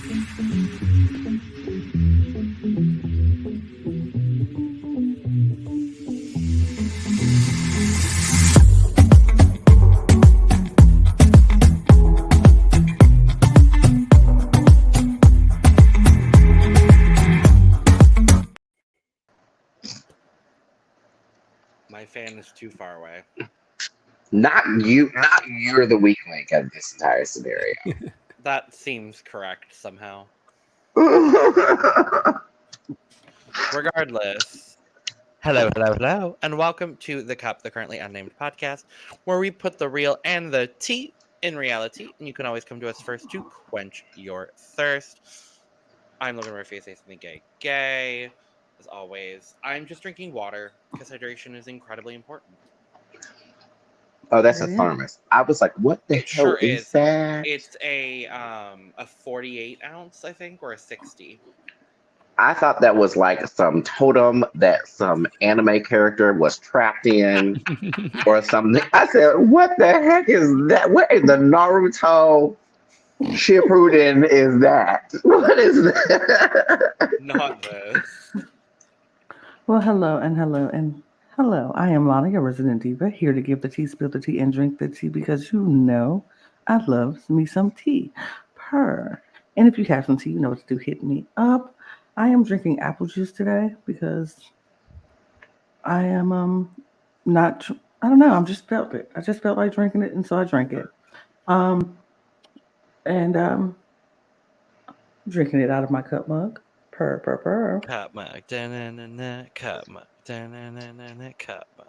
My fan is too far away. Not you're the weak link of this entire scenario. That seems correct somehow. Regardless, hello, and welcome to The Cup, the Currently Unnamed Podcast, where we put the real and the tea in reality, and you can always come to us first to quench your thirst. I'm Logan Murphy, say something gay. As always, I'm just drinking water because hydration is incredibly important. Oh, that's a thermos. I was like, what the hell is that? It's a 48 ounce, I think, or a 60. I thought that was like some totem that some anime character was trapped in or something. I said, what the heck is that? What in the Naruto Shippuden is that? What is that? Not this. Well, hello. I am Lana, your resident diva, here to give the tea, spill the tea, and drink the tea because you know I love me some tea. Purr. And if you have some tea, you know what to do. Hit me up. I am drinking apple juice today because I am not. I don't know. I just felt it. I just felt like drinking it, and so I drank it. Drinking it out of my cup mug. Purr. Cup mug. Da-na-na-na, cup mug. Da-na-na-na, cup mug.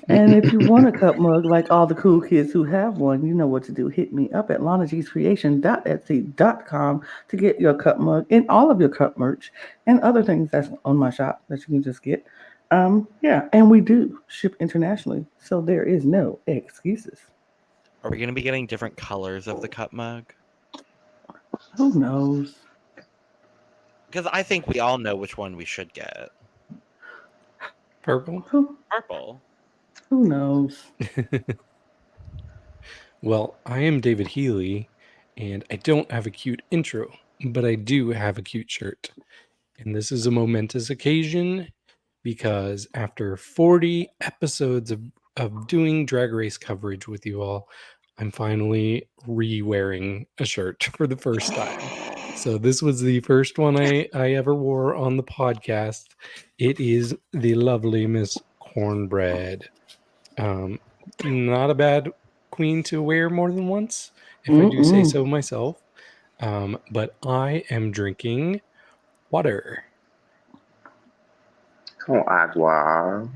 And if you want a cup mug like all the cool kids who have one, you know what to do. Hit me up at lanagcreation.etsy.com to get your cup mug and all of your cup merch and other things that's on my shop that you can just get. Yeah, and we do ship internationally, so there is no excuses. Are we going to be getting different colors of the cup mug? Who knows? Because I think we all know which one we should get. Purple? Purple. Who knows? Well, I am David Healy, and I don't have a cute intro, but I do have a cute shirt. And this is a momentous occasion because after 40 episodes of doing Drag Race coverage with you all, I'm finally re-wearing a shirt for the first time. So this was the first one I ever wore on the podcast. It is the lovely Miss Cornbread. Not a bad queen to wear more than once, if I do say so myself. But I am drinking water. Con agua.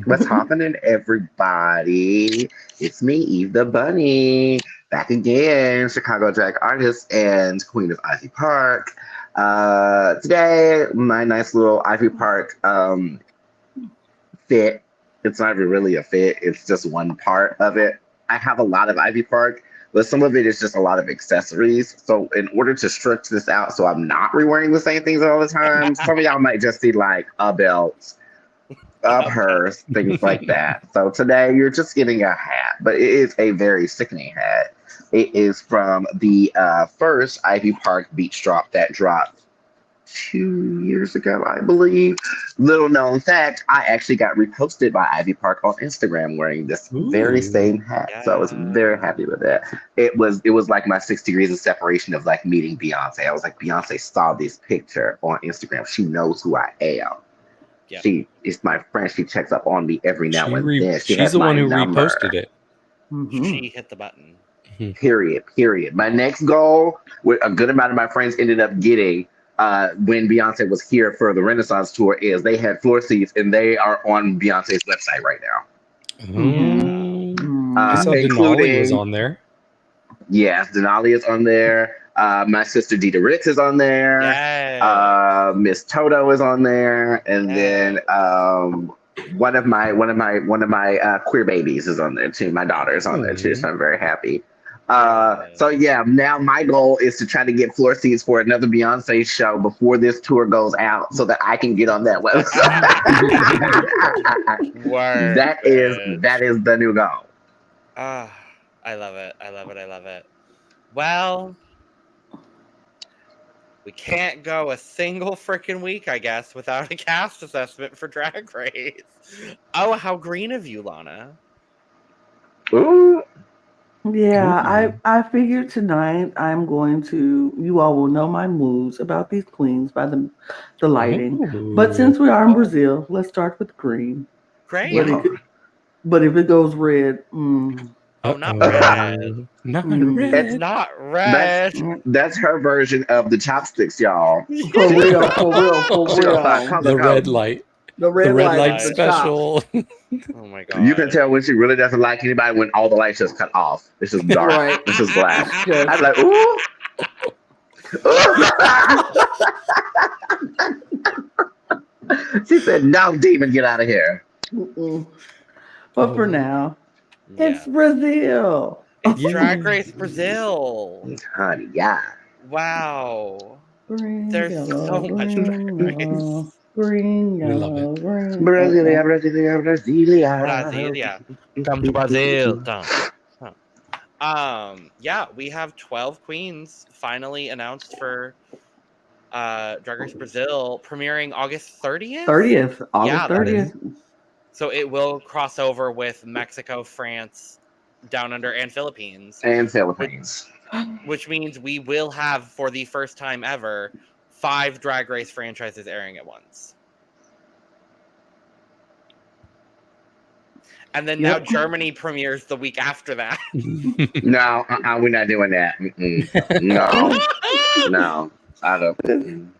What's happening, everybody? It's me, Eve the Bunny, back again, Chicago drag artist and queen of Ivy Park. Today, my nice little Ivy Park fit. It's not even really a fit. It's just one part of it. I have a lot of Ivy Park, but some of it is just a lot of accessories. So in order to stretch this out so I'm not re-wearing the same things all the time, some of y'all might just see like a belt, a purse, things like that. So today you're just getting a hat, but it is a very sickening hat. It is from the first Ivy Park Beach Drop that dropped 2 years ago, I believe. Little known fact, I actually got reposted by Ivy Park on Instagram wearing this very same hat. Yeah. So I was very happy with that. It was like my 6 degrees of separation of like meeting Beyonce. I was like, Beyonce saw this picture on Instagram. She knows who I am. Yep. She is my friend. She checks up on me every now and then. She's the one who reposted it. Mm-hmm. She hit the button. Period. My next goal, with a good amount of my friends ended up getting when Beyonce was here for the Renaissance tour, is they had floor seats and they are on Beyonce's website right now. I saw Denali was on there. Yes, Denali is on there. My sister Dita Ritz is on there. Yes. Miss Toto is on there, and then one of my queer babies is on there too. My daughter is on there too, so I'm very happy. So yeah, now my goal is to try to get floor seats for another Beyonce show before this tour goes out, so that I can get on that website. That is the new goal. I love it. Well, we can't go a single freaking week, I guess, without a cast assessment for Drag Race. Oh, how green of you, Lana. Ooh. Yeah, I figured tonight I'm going to. You all will know my moods about these queens by the lighting. But since we are in Brazil, let's start with green. Great. But if it goes red, Oh, not red. Not Mm. It's red. not red. That's her version of the chopsticks, y'all. for real, for She gonna start real. color The red coding. light. The red Light light is the special. Oh my god. You can tell when she really doesn't like anybody when all the lights just cut off. It's just dark. Right. It's just black. Yes. I'm like, ooh. She said, "No, demon, get out of here." Mm-mm. But for now, Yeah. it's Brazil. It's Drag Race Brazil. Honey, yeah. Wow. Green, There's yellow, so much green, Drag yellow, Race. green, We love yellow, green. Brasilia, Brasilia, Brasilia. Brasilia. Come to Brazil. Dun. Yeah, we have 12 queens finally announced for Drag Race Brazil, premiering August 30th. August Yeah, that 30th. So it will cross over with Mexico, France, Down Under, and Philippines. And Philippines. Which means we will have, for the first time ever, 5 Drag Race franchises airing at once. And then now Germany premieres the week after that. No, we're not doing that. No, I don't.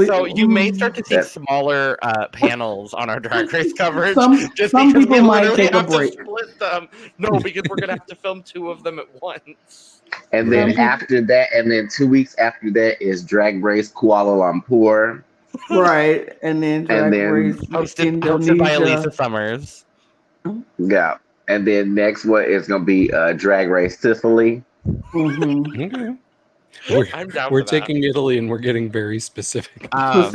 So you may start to see smaller panels on our Drag Race coverage. Some people might take a break. Split them. No, because we're gonna have to film 2 of them at once. And then after that, and then 2 weeks after that is Drag Race Kuala Lumpur. Right, and then Drag Race hosted by Elisa Summers. Yeah, and then next one is gonna be Drag Race Sicily. Mm-hmm. Okay. We're taking Italy and we're getting very specific. Yeah.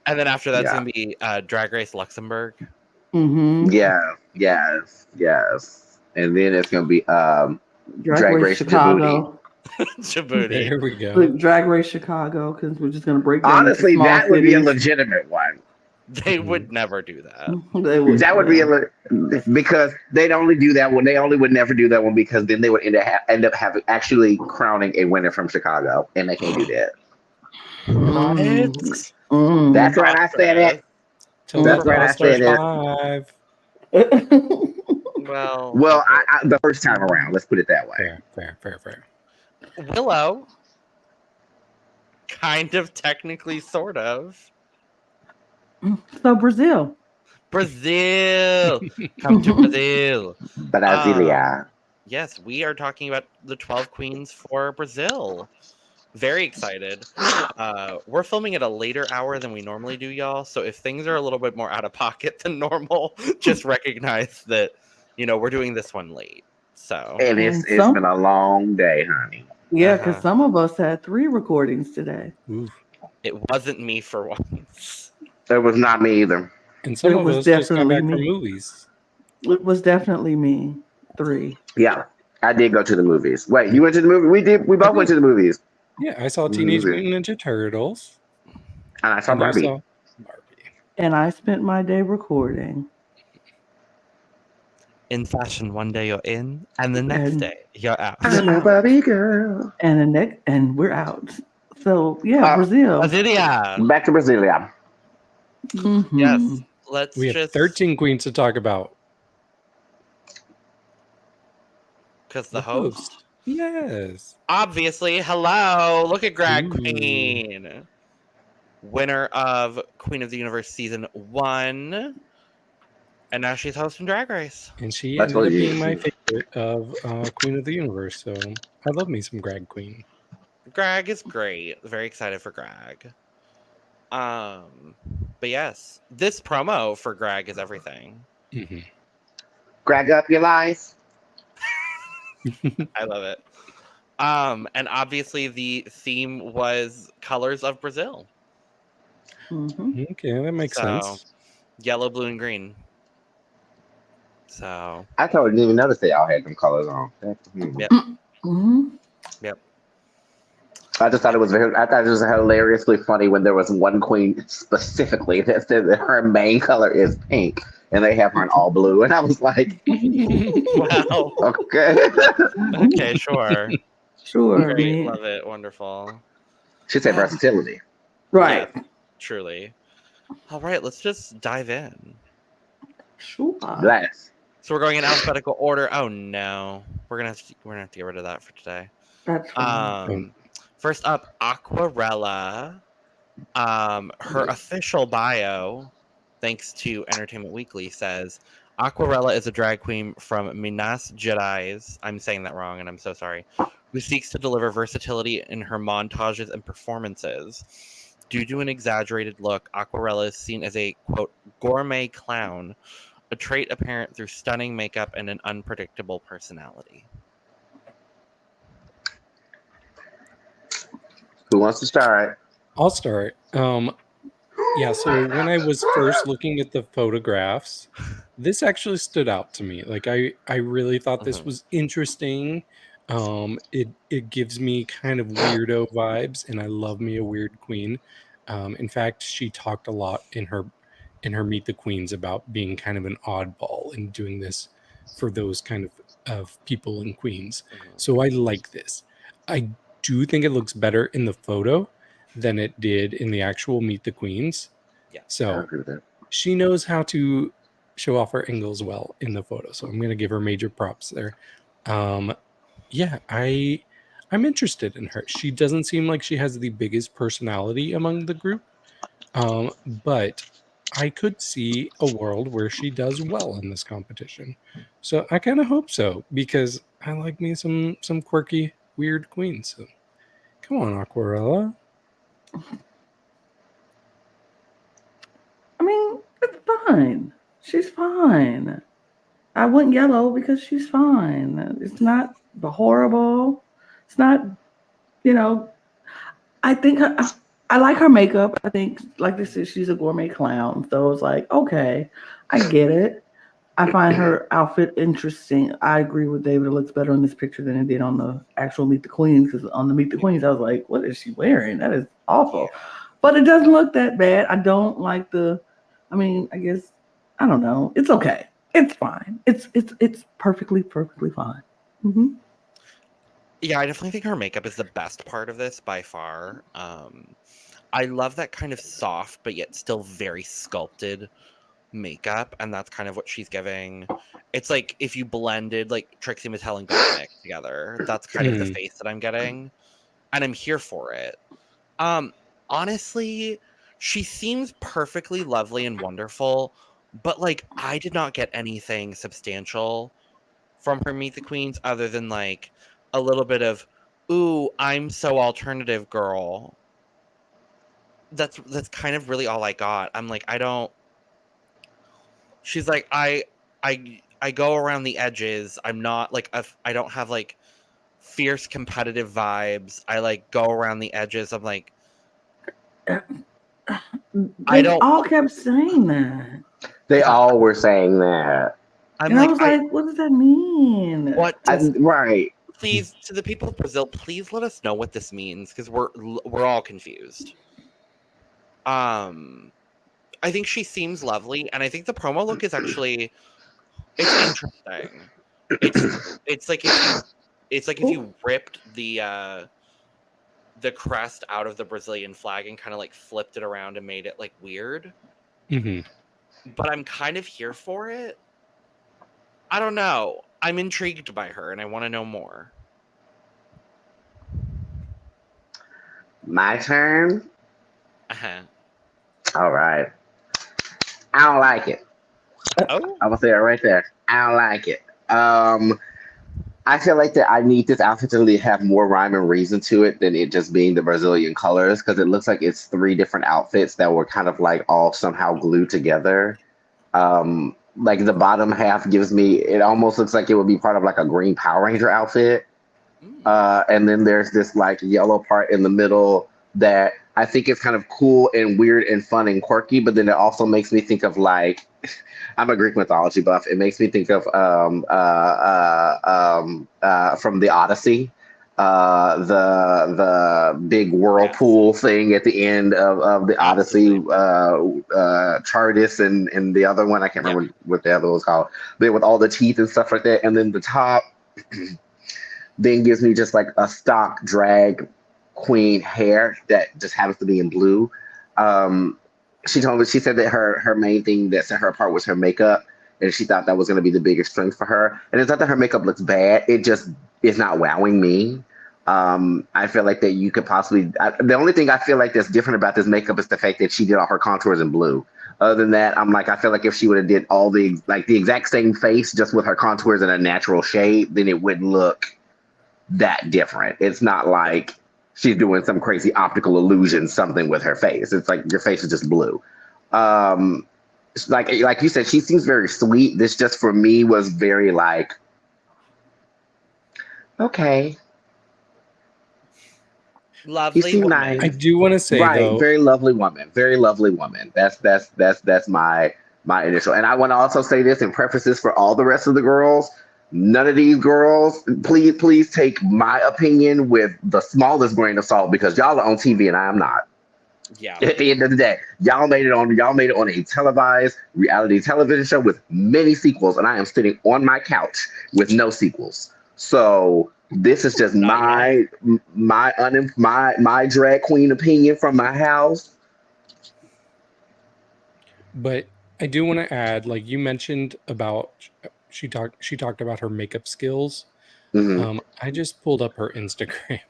And then after that's gonna be Drag Race Luxembourg. Mm-hmm. Yeah, yes. And then it's gonna be Drag Race Chicago. Djibouti. There we go. Drag Race Chicago, because we're just gonna break down. Honestly, that would be a legitimate one. They would never do that. That would be because they'd only do that one. They only would never do that one because then they would end up having actually crowning a winner from Chicago, and they can't do that. That's right. I said it. That's right. I said it. Well, I the first time around. Let's put it that way. Fair. Willow, kind of, technically, sort of. So Brazil. Come to Brazil. Brasilia. Yes, we are talking about the 12 queens for Brazil. Very excited. We're filming at a later hour than we normally do, y'all. So if things are a little bit more out of pocket than normal, just recognize that, we're doing this one late. So and it's been a long day, honey. Yeah, because some of us had 3 recordings today. Oof. It wasn't me for once. It was not me either. And some of us just got back from movies. It was definitely me. 3. Yeah, I did go to the movies. Wait, you went to the movie? We did. We both went to the movies. Yeah, I saw Teenage Mutant Ninja Turtles. And I saw Barbie. And I spent my day recording. In fashion, one day you're in, and the next day you're out. I'm a Barbie girl. And we're out. So Brazil. Brasilia. Back to Brasilia. Mm-hmm. Yes. We have 13 queens to talk about. Because the host. Yes. Obviously, hello. Look at Drag Queen. Winner of Queen of the Universe Season 1. And now she's hosting Drag Race. And she ended up being my favorite of Queen of the Universe. So I love me some Drag Queen. Greg is great. Very excited for Greg. But yes, this promo for Greg is everything. Mm-hmm. Greg up your life. I love it. And obviously the theme was Colors of Brazil. Mm-hmm. Okay, that makes sense. Yellow, blue, and green. So I didn't even notice they all had them colors on. Yep. Mm-hmm. Yep. I just thought it was hilariously funny when there was one queen specifically that said that her main color is pink and they have her in all blue. And I was like, Wow. okay. Okay, sure. Sure, Great, man. love it, wonderful. She said versatility. Right. Yeah, truly. All right, let's just dive in. Sure. Bless. So we're going in alphabetical order. Oh no, we're gonna have to get rid of that for today. That's fine. First up, Aquarela. Her official bio, thanks to Entertainment Weekly, says Aquarela is a drag queen from Minas Gerais. I'm saying that wrong, and I'm so sorry. Who seeks to deliver versatility in her montages and performances. Due to an exaggerated look, Aquarela is seen as a, quote, gourmet clown, a trait apparent through stunning makeup and an unpredictable personality. Who wants to start? I'll start. Yeah, so when I was first looking at the photographs, this actually stood out to me. Like I really thought this was interesting. It gives me kind of weirdo vibes, and I love me a weird queen. In fact, she talked a lot in her Meet the Queens about being kind of an oddball and doing this for those kind of people and queens. So I like this. I do think it looks better in the photo than it did in the actual Meet the Queens. Yeah. I So agree with that. she knows how to show off her angles well in the photo. So I'm going to give her major props there. Yeah, I'm interested in her. She doesn't seem like she has the biggest personality among the group. But I could see a world where she does well in this competition. So I kind of hope so, because I like me some quirky, weird queens. So come on, Aquarela. I mean, it's fine. She's fine. I went yellow because she's fine. It's not horrible. It's not, I think I like her makeup. I think, like they said, she's a gourmet clown. So it's like, okay, I get it. I find her outfit interesting. I agree with David. It looks better in this picture than it did on the actual Meet the Queens. Because on the Meet the Queens, I was like, what is she wearing? That is awful. But it doesn't look that bad. I don't like I guess, I don't know. It's okay. It's fine. It's perfectly fine. Mm-hmm. Yeah, I definitely think her makeup is the best part of this by far. I love that kind of soft but yet still very sculpted makeup, and that's kind of what she's giving. It's like if you blended like Trixie Mattel and Gottmik together. That's kind of the face that I'm getting, and I'm here for it. Honestly, she seems perfectly lovely and wonderful, but like I did not get anything substantial from her Meet the Queens other than like a little bit of, ooh, I'm so alternative girl. That's kind of really all I got. I'm like, I don't. She's like, I go around the edges. I'm not like I don't have like fierce competitive vibes. I like go around the edges. I'm like, They all kept saying that. They all were saying that. I'm and like, I was like, what does that mean? What does right? Please, to the people of Brazil, please let us know what this means because we're all confused. I think she seems lovely, and I think the promo look is actually it's interesting. It's like if you ripped the crest out of the Brazilian flag and kind of like flipped it around and made it like weird. But I'm kind of here for it. I don't know. I'm intrigued by her, and I want to know more. My turn. Uh-huh. All right. I don't like it. Oh, I'm gonna say it right there. I don't like it. I feel like that I need this outfit to have more rhyme and reason to it than it just being the Brazilian colors, because it looks like it's 3 different outfits that were kind of like all somehow glued together. Like the bottom half gives me, it almost looks like it would be part of like a green Power Ranger outfit. And then there's this like yellow part in the middle that I think is kind of cool and weird and fun and quirky, but then it also makes me think of like, I'm a Greek mythology buff. It makes me think of from the Odyssey, the big whirlpool thing at the end of the Odyssey, Chartis and the other one, I can't remember what the other one was called, but with all the teeth and stuff like that. And then the top then gives me just like a stock drag queen hair that just happens to be in blue. She said that her main thing that set her apart was her makeup, and she thought that was going to be the biggest strength for her. And it's not that her makeup looks bad; it just is not wowing me. I feel like that you could possibly. The only thing I feel like that's different about this makeup is the fact that she did all her contours in blue. Other than that, I'm like, I feel like if she would have did all the exact same face just with her contours in a natural shade, then it wouldn't look that different. It's not like she's doing some crazy optical illusion something with her face. It's like your face is just blue. Like you said, she seems very sweet. This just for me was very like, okay. Lovely woman. Nice. I do want to say though, very lovely woman. Very lovely woman. That's my initial. And I want to also say this and preface this for all the rest of the girls. None of these girls, please take my opinion with the smallest grain of salt, because y'all are on TV and I am not. Yeah. At the end of the day, y'all made it on a televised reality television show with many sequels, and I am sitting on my couch with no sequels. So this is just my drag queen opinion from my house. But I do want to add, like you mentioned about she talked about her makeup skills. Mm-hmm. I just pulled up her Instagram.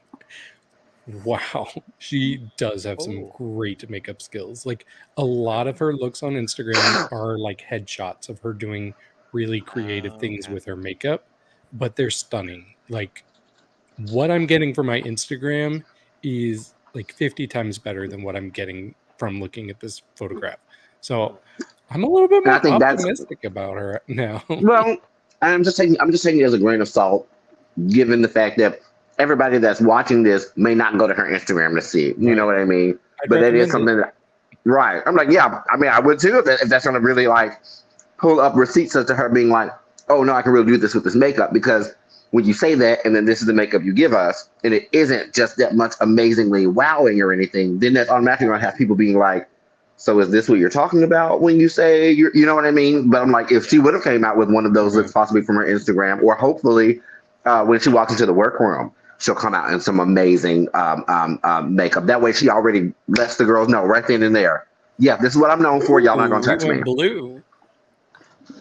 Wow, she does have some great makeup skills. Like a lot of her looks on Instagram are like headshots of her doing really creative things with her makeup, but they're stunning. Like what I'm getting from my Instagram is like 50 times better than what I'm getting from looking at this photograph. So I'm a little bit more optimistic about her now. Well, I'm just taking it as a grain of salt, given the fact that everybody that's watching this may not go to her Instagram to see it. You know what I mean? But that is something that, right. I'm like, yeah, I mean, I would too if that's going to really like pull up receipts as to her being like, oh no, I can really do this with this makeup. Because when you say that, and then this is the makeup you give us, and it isn't just that much amazingly wowing or anything, then that's automatically going to have people being like, so is this what you're talking about when you say you know what I mean? But I'm like, if she would have came out with one of those looks possibly from her Instagram, or hopefully when she walks into the workroom, she'll come out in some amazing makeup. That way she already lets the girls know right then and there. Yeah, this is what I'm known for. Y'all not going to touch me. Blue.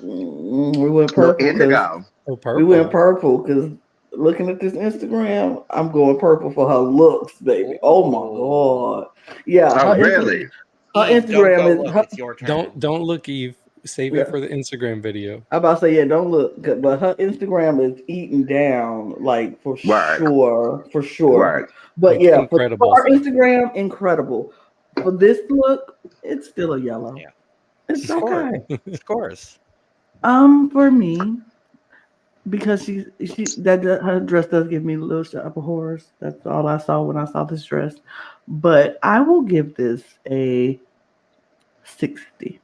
We went purple. Indigo. We went purple because looking at this Instagram, I'm going purple for her looks, baby. Oh my God. Yeah. Oh, really? Her Instagram is. It's your turn. Don't look, Eve. Save it for the Instagram video. I'm about to say, yeah, don't look. But her Instagram is eating down, like for sure. Right. But it's yeah, incredible. For our Instagram, incredible. For this look, it's still a yellow. Yeah. It's okay. Of course. For me, because her dress does give me a little shop of horrors. That's all I saw when I saw this dress. But I will give this a 60.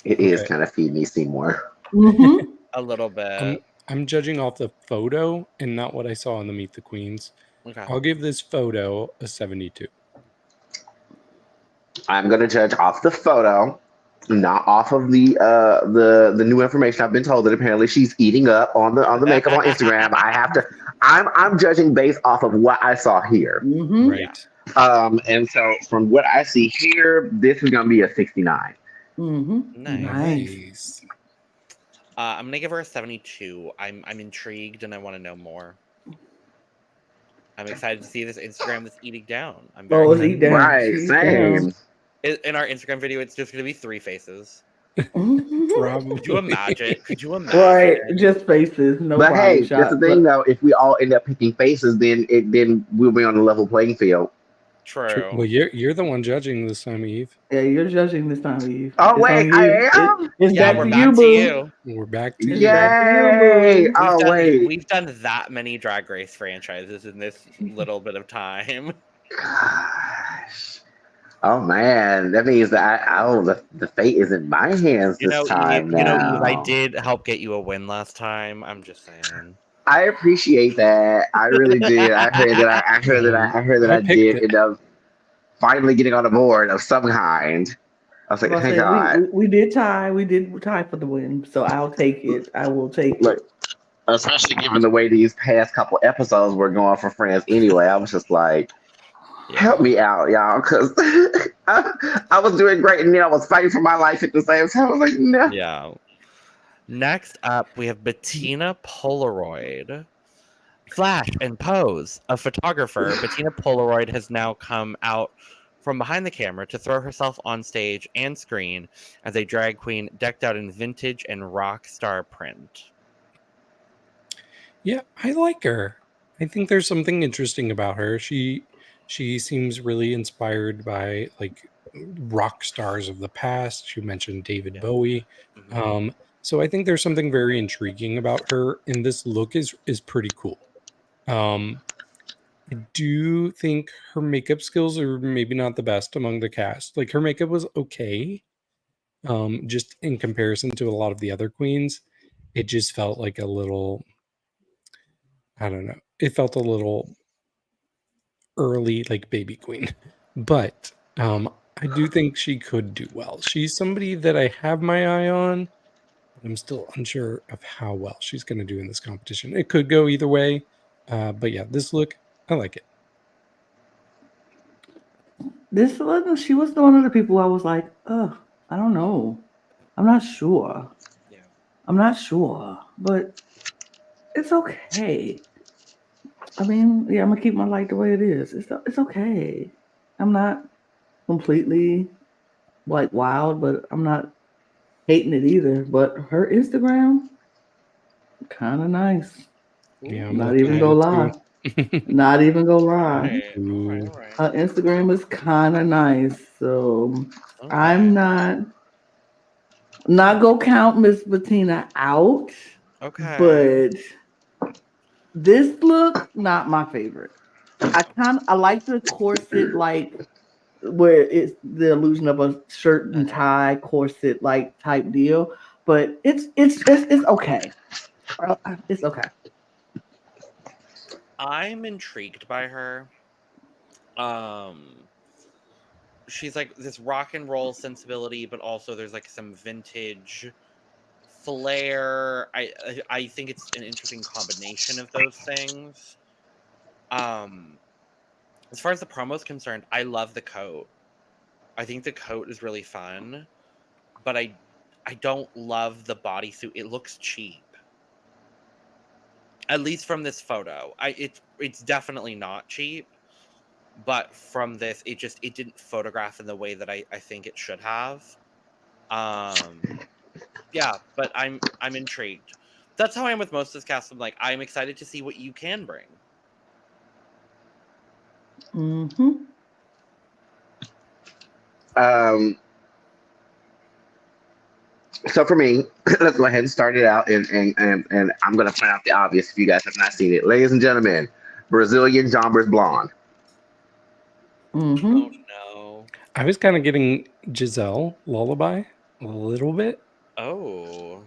It is kind of feed me Seymour. Mm-hmm. A little bit. I'm judging off the photo and not what I saw on the Meet the Queens. Okay. I'll give this photo a 72. I'm gonna judge off the photo, not off of the new information I've been told that apparently she's eating up on the makeup on Instagram. I'm judging based off of what I saw here. Mm-hmm. Right. And so from what I see here, this is gonna be a 69. Mm-hmm. Nice. I'm gonna give her a 72. I'm intrigued and I want to know more. I'm excited to see this Instagram that's eating down. I'm very it's eating down. Right, same. In our Instagram video, it's just gonna be 3 faces. Probably. Could you imagine? Right, just faces. No. But hey, shot, that's the thing though. If we all end up picking faces, then we'll be on a level playing field. True. Well, you're the one judging this time, Eve. Yeah, you're judging this time, Eve. Oh wait, I am. It's Yeah, back we're to back you, to boo. you. We're back to you. Yay! Wait. We've done that many Drag Race franchises in this little bit of time. Gosh. Oh man, that means that the fate is in my hands this time now. Eve, I did help get you a win last time. I'm just saying. I appreciate that. I really did. I heard that I picked did it. end up finally getting on a board of some kind. I was like, I thank said God. we did tie. We did tie for the win. So I'll take it. I will take Look, it. especially given the way these past couple episodes were going for friends anyway, I was just like, help me out, y'all, because I was doing great and then I was fighting for my life at the same time. I was like, no. Yeah. Next up, we have Betina Polaroid. Flash and pose. A photographer, Betina Polaroid has now come out from behind the camera to throw herself on stage and screen as a drag queen decked out in vintage and rock star print. Yeah, I like her. I think there's something interesting about her. She seems really inspired by like rock stars of the past. You mentioned David Bowie. Mhm. So I think there's something very intriguing about her, and this look is pretty cool. I do think her makeup skills are maybe not the best among the cast. Like her makeup was okay, just in comparison to a lot of the other queens. It just felt like a little, I don't know. It felt a little early, like baby queen. But I do think she could do well. She's somebody that I have my eye on. I'm still unsure of how well she's going to do in this competition. It could go either way. But yeah, this look, I like it. This wasn't. She was one of the people I was like, I don't know. I'm not sure. Yeah. I'm not sure, but it's okay. I mean, yeah, I'm gonna keep my light the way it is. It's okay. I'm not completely like wild, but I'm not hating it either. But her Instagram, kind of nice. Yeah, I'm Not looking even at gonna it lie. too. Not even gonna All lie. right. Ooh. Her Instagram is kind of nice. So Okay. I'm not gonna count Miss Bettina out, Okay. but this look not my favorite. I like the corset like where it's the illusion of a shirt and tie corset like type deal, but it's okay. It's okay. I'm intrigued by her. She's like this rock and roll sensibility, but also there's like some vintage flair. I think it's an interesting combination of those things. As far as the promo is concerned, I love the coat. I think the coat is really fun, but I don't love the bodysuit. It looks cheap. At least from this photo. It's definitely not cheap, but from this it didn't photograph in the way that I think it should have. Yeah, but I'm intrigued. That's how I am with most of this cast. I'm like, I'm excited to see what you can bring. Mm-hmm. So for me, let's go ahead and start it out, and I'm gonna point out the obvious if you guys have not seen it, ladies and gentlemen. Brazilian Jombers Blonde. Mm-hmm. Oh no. I was kind of getting Giselle Lullaby a little bit. Oh.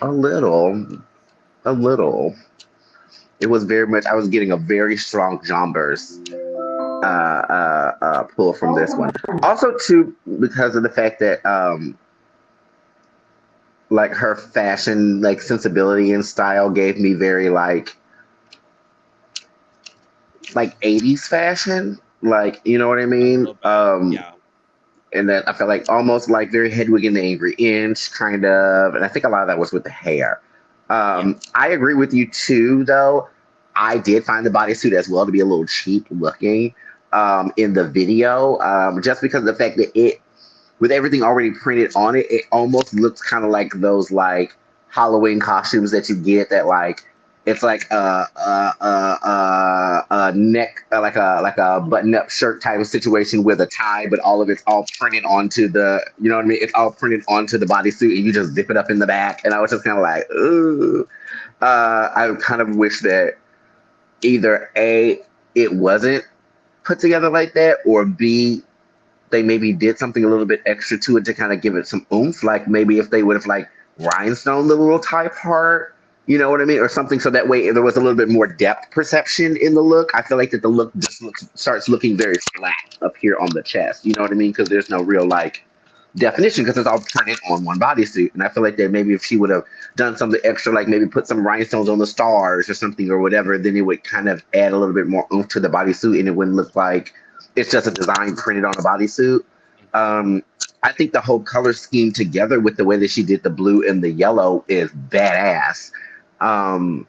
A little, a little. It was very much. I was getting a very strong Jombers pull from this one. Also, too, because of the fact that like her fashion, like sensibility and style gave me very like 80s fashion. Like, you know what I A mean? little bit. Yeah. And then I felt like almost like very Hedwig and the Angry Inch kind of, and I think a lot of that was with the hair. I agree with you too, though. I did find the bodysuit as well to be a little cheap looking in the video, just because of the fact that it, with everything already printed on it, it almost looks kind of like those like Halloween costumes that you get that like it's like a neck like a button up shirt type of situation with a tie, but all of it's all printed onto the, you know what I mean? It's all printed onto the bodysuit, and you just zip it up in the back. And I was just kind of like, ooh. I kind of wish that either A, it wasn't put together like that, or B, they maybe did something a little bit extra to it to kind of give it some oomph. Like maybe if they would have like rhinestone the little tie part, You know what I mean? Or something so that way there was a little bit more depth perception in the look. I feel like that the look just starts looking very flat up here on the chest. You know what I mean? Because there's no real like definition because it's all printed on one bodysuit. And I feel like that maybe if she would have done something extra, like maybe put some rhinestones on the stars or something or whatever, then it would kind of add a little bit more oomph to the bodysuit and it wouldn't look like it's just a design printed on a bodysuit. I think the whole color scheme together with the way that she did the blue and the yellow is badass. I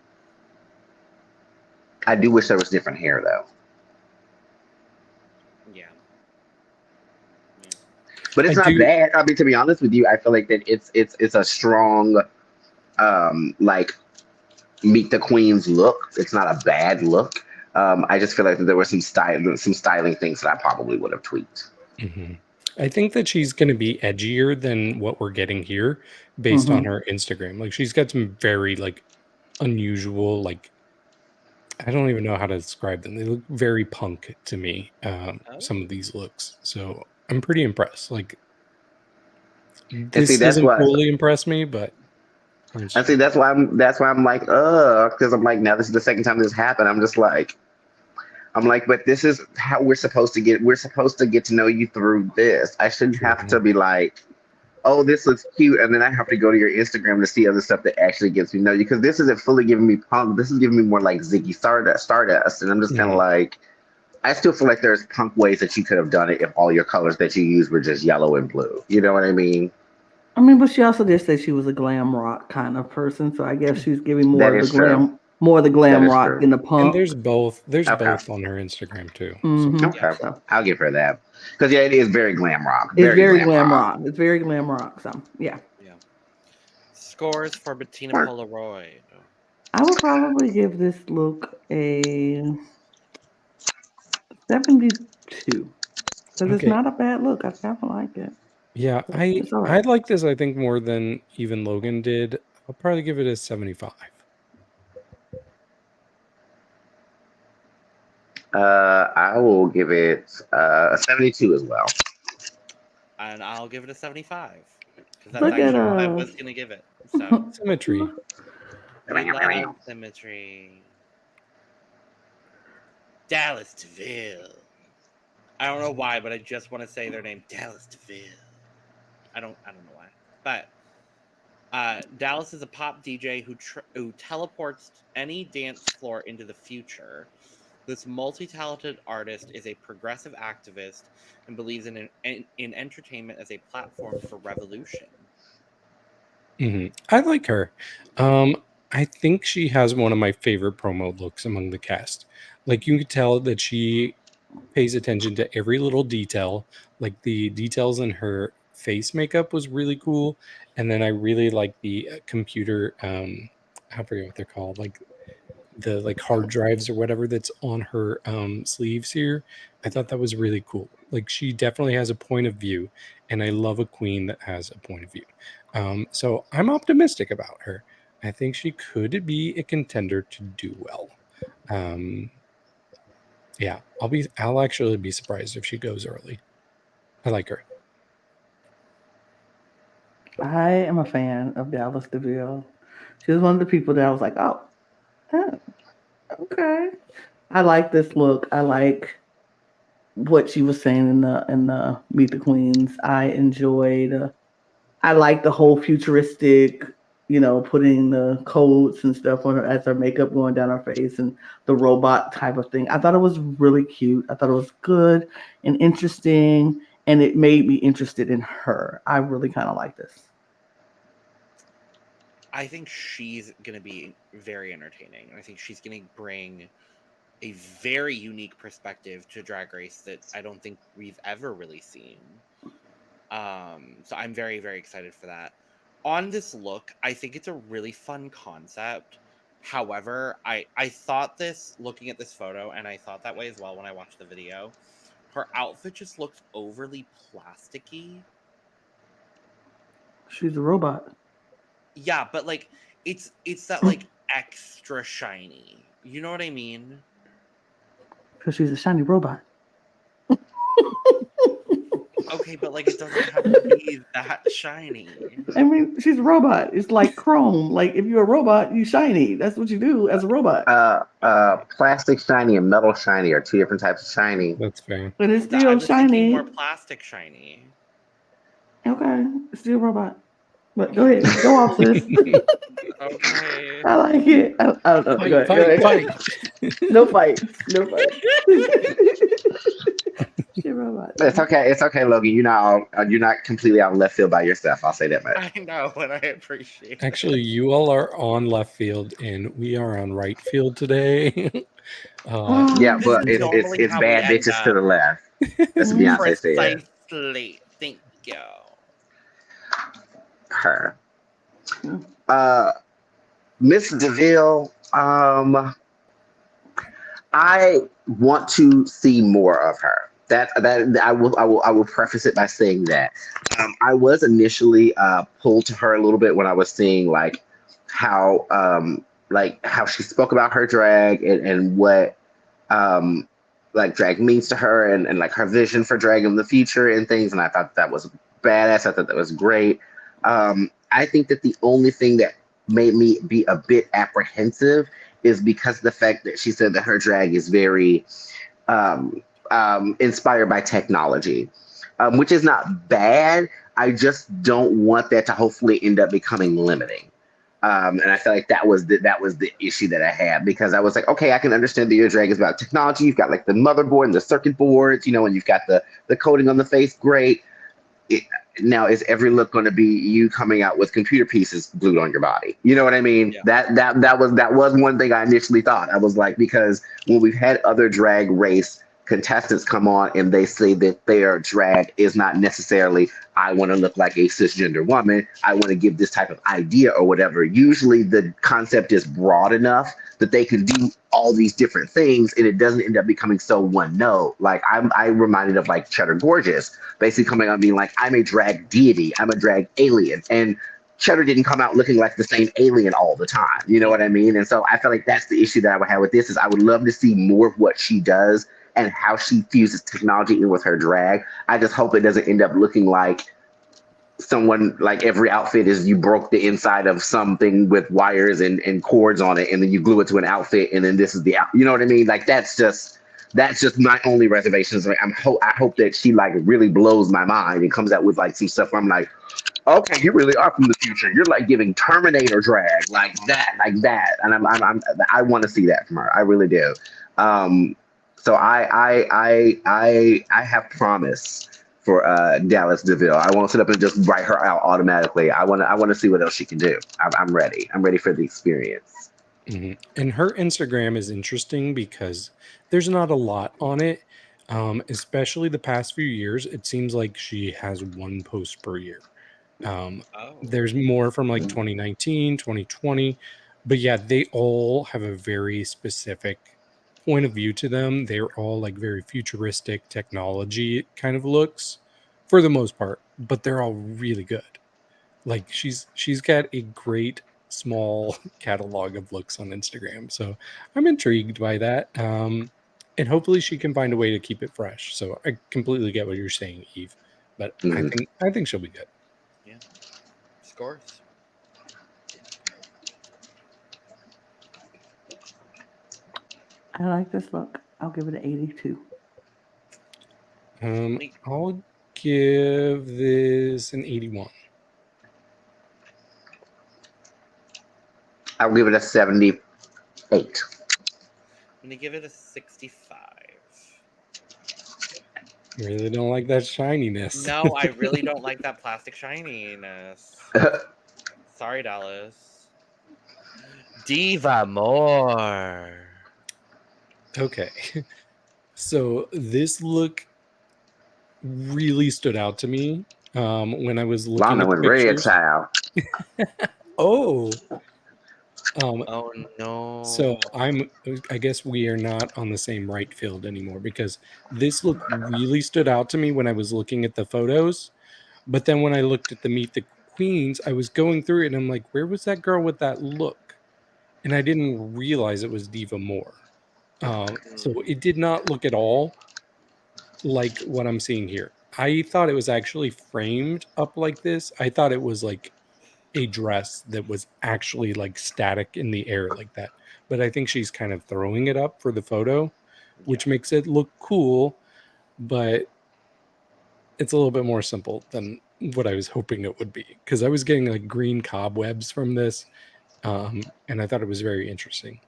do wish there was different hair though. Yeah. But it's not bad. I mean, to be honest with you, I feel like that it's a strong like meet the queens look. It's not a bad look. I just feel like that there were some styling things that I probably would have tweaked. Mm-hmm. I think that she's going to be edgier than what we're getting here based on her Instagram. Like she's got some very like unusual, like I don't even know how to describe them. They look very punk to me. Some of these looks, so I'm pretty impressed. Like this doesn't fully impress me, but I see that's why I'm like because I'm like now this is the second time this happened. I'm like, but this is how we're supposed to get to know you through this. I shouldn't have to be like, oh, this looks cute, and then I have to go to your Instagram to see other stuff that actually gets me to know you, because this isn't fully giving me punk. This is giving me more like Ziggy Stardust, and I'm just kind of like, I still feel like there's punk ways that you could have done it if all your colors that you used were just yellow and blue. You know what I mean? I mean, but she also did say she was a glam rock kind of person, so I guess she's giving more of the glam rock than the punk. And there's both both on her Instagram too. Okay, I'll give her that because it is very glam rock. It's very glam rock. It's very glam rock. So yeah. Scores for Betina Polaroid. I would probably give this look a 72 because it's not a bad look. I kind of like it. Yeah, I like this. I think more than even Logan did. I'll probably give it a 75. I will give it a 72 as well. And I'll give it a 75. Because that's actually what I was going to give it. So. Symmetry. Symmetry. Dallas DeVille. I don't know why, but I just want to say their name, Dallas DeVille. I don't know why. But Dallas is a pop DJ who teleports any dance floor into the future. This multi-talented artist is a progressive activist and believes in entertainment as a platform for revolution. Mm-hmm. I like her. I think she has one of my favorite promo looks among the cast. Like you could tell that she pays attention to every little detail. Like the details in her face makeup was really cool, and then I really like the computer. I forget what they're called. Like the hard drives or whatever that's on her sleeves here. I thought that was really cool. Like she definitely has a point of view, and I love a queen that has a point of view. So I'm optimistic about her. I think she could be a contender to do well. Yeah, I'll actually be surprised if she goes early. I like her. I am a fan of Dallas DeVille. She was one of the people that I was like, oh, okay. I like this look. I like what she was saying in the Meet the Queens. I like the whole futuristic, putting the codes and stuff on her as her makeup going down her face and the robot type of thing. I thought it was really cute. I thought it was good and interesting, and it made me interested in her. I really kind of like this. I think she's going to be very entertaining. I think she's going to bring a very unique perspective to Drag Race that I don't think we've ever really seen. So I'm very, very excited for that. On this look, I think it's a really fun concept. However, I thought this, looking at this photo, and I thought that way as well when I watched the video, her outfit just looked overly plasticky. She's a robot. Yeah, but like it's that like extra shiny. You know what I mean? Because she's a shiny robot. Okay, but like it doesn't have to be that shiny. I mean, she's a robot. It's like chrome. Like if you're a robot, you shiny. That's what you do as a robot. Plastic shiny and metal shiny are two different types of shiny. That's fair. But it's I still was thinking more shiny. plastic shiny. Okay, it's still a robot. But go ahead, go off, sis. Okay. I like it. I don't know. Go ahead. Fight. No fights. No fights. She's a robot. It's okay, Logan. You're not completely out of left field by yourself. I'll say that much. I know, and I appreciate it. Actually, you all are on left field, and we are on right field today. Yeah, This but is it's normally how we bad end bitches up. to the left. That's what Beyonce said. Precisely. Thank you. Her. Miss DeVille, I want to see more of her. That I will preface it by saying that I was initially pulled to her a little bit when I was seeing like how she spoke about her drag and what like drag means to her and like her vision for drag in the future and things, and I thought that was badass. I thought that was great. I think that the only thing that made me be a bit apprehensive is because of the fact that she said that her drag is very inspired by technology, which is not bad. I just don't want that to hopefully end up becoming limiting. And I feel like that was the issue that I had, because I was like, okay, I can understand that your drag is about technology. You've got like the motherboard and the circuit boards, and you've got the coating on the face. Great. Now, is every look going to be you coming out with computer pieces glued on your body? You know what I mean? Yeah. That was one thing I initially thought. I was like, because when we've had other drag race contestants come on and they say that their drag is not necessarily, I want to look like a cisgender woman, I want to give this type of idea or whatever. Usually the concept is broad enough that they can do all these different things and it doesn't end up becoming so one note. Like I'm reminded of like Cheddar Gorgeous basically coming out being like, I'm a drag deity, I'm a drag alien. And Cheddar didn't come out looking like the same alien all the time. You know what I mean? And so I feel like that's the issue that I would have with this, is I would love to see more of what she does and how she fuses technology in with her drag. I just hope it doesn't end up looking like someone, like every outfit is you broke the inside of something with wires and cords on it, and then you glue it to an outfit, and then this is the you know what I mean? Like that's just my only reservations. Like, I hope that she like really blows my mind and comes out with like some stuff where I'm like, okay, you really are from the future. You're like giving Terminator drag like that, and I want to see that from her. I really do. So I have promise for Dallas DeVille. I won't sit up and just write her out automatically. I want to see what else she can do. I'm ready. I'm ready for the experience. Mm-hmm. And her Instagram is interesting because there's not a lot on it. Especially the past few years, it seems like she has one post per year. There's more from like 2019, 2020, but yeah, they all have a very specific point of view to them. They're all like very futuristic technology kind of looks for the most part, but they're all really good. Like she's got a great small catalog of looks on Instagram, so I'm intrigued by that. And hopefully she can find a way to keep it fresh. So I completely get what you're saying, Eve, but I think she'll be good. Yeah. Scores. I like this look. I'll give it an 82. I'll give this an 81. I'll give it a 78. I'm gonna give it a 65. Really don't like that shininess. No, I really don't like that plastic shininess. Sorry, Dallas. Diva More. Okay. So this look really stood out to me when I was looking Lana at the was red, pictures. child. Oh. Oh no. So I guess we are not on the same right field anymore, because this look really stood out to me when I was looking at the photos. But then when I looked at the Meet the Queens, I was going through it and I'm like, where was that girl with that look? And I didn't realize it was Diva More. So it did not look at all like what I'm seeing here. I thought it was actually framed up like this. I thought it was like a dress that was actually like static in the air like that. But I think she's kind of throwing it up for the photo, which makes it look cool, but it's a little bit more simple than what I was hoping it would be, because I was getting like green cobwebs from this, and I thought it was very interesting.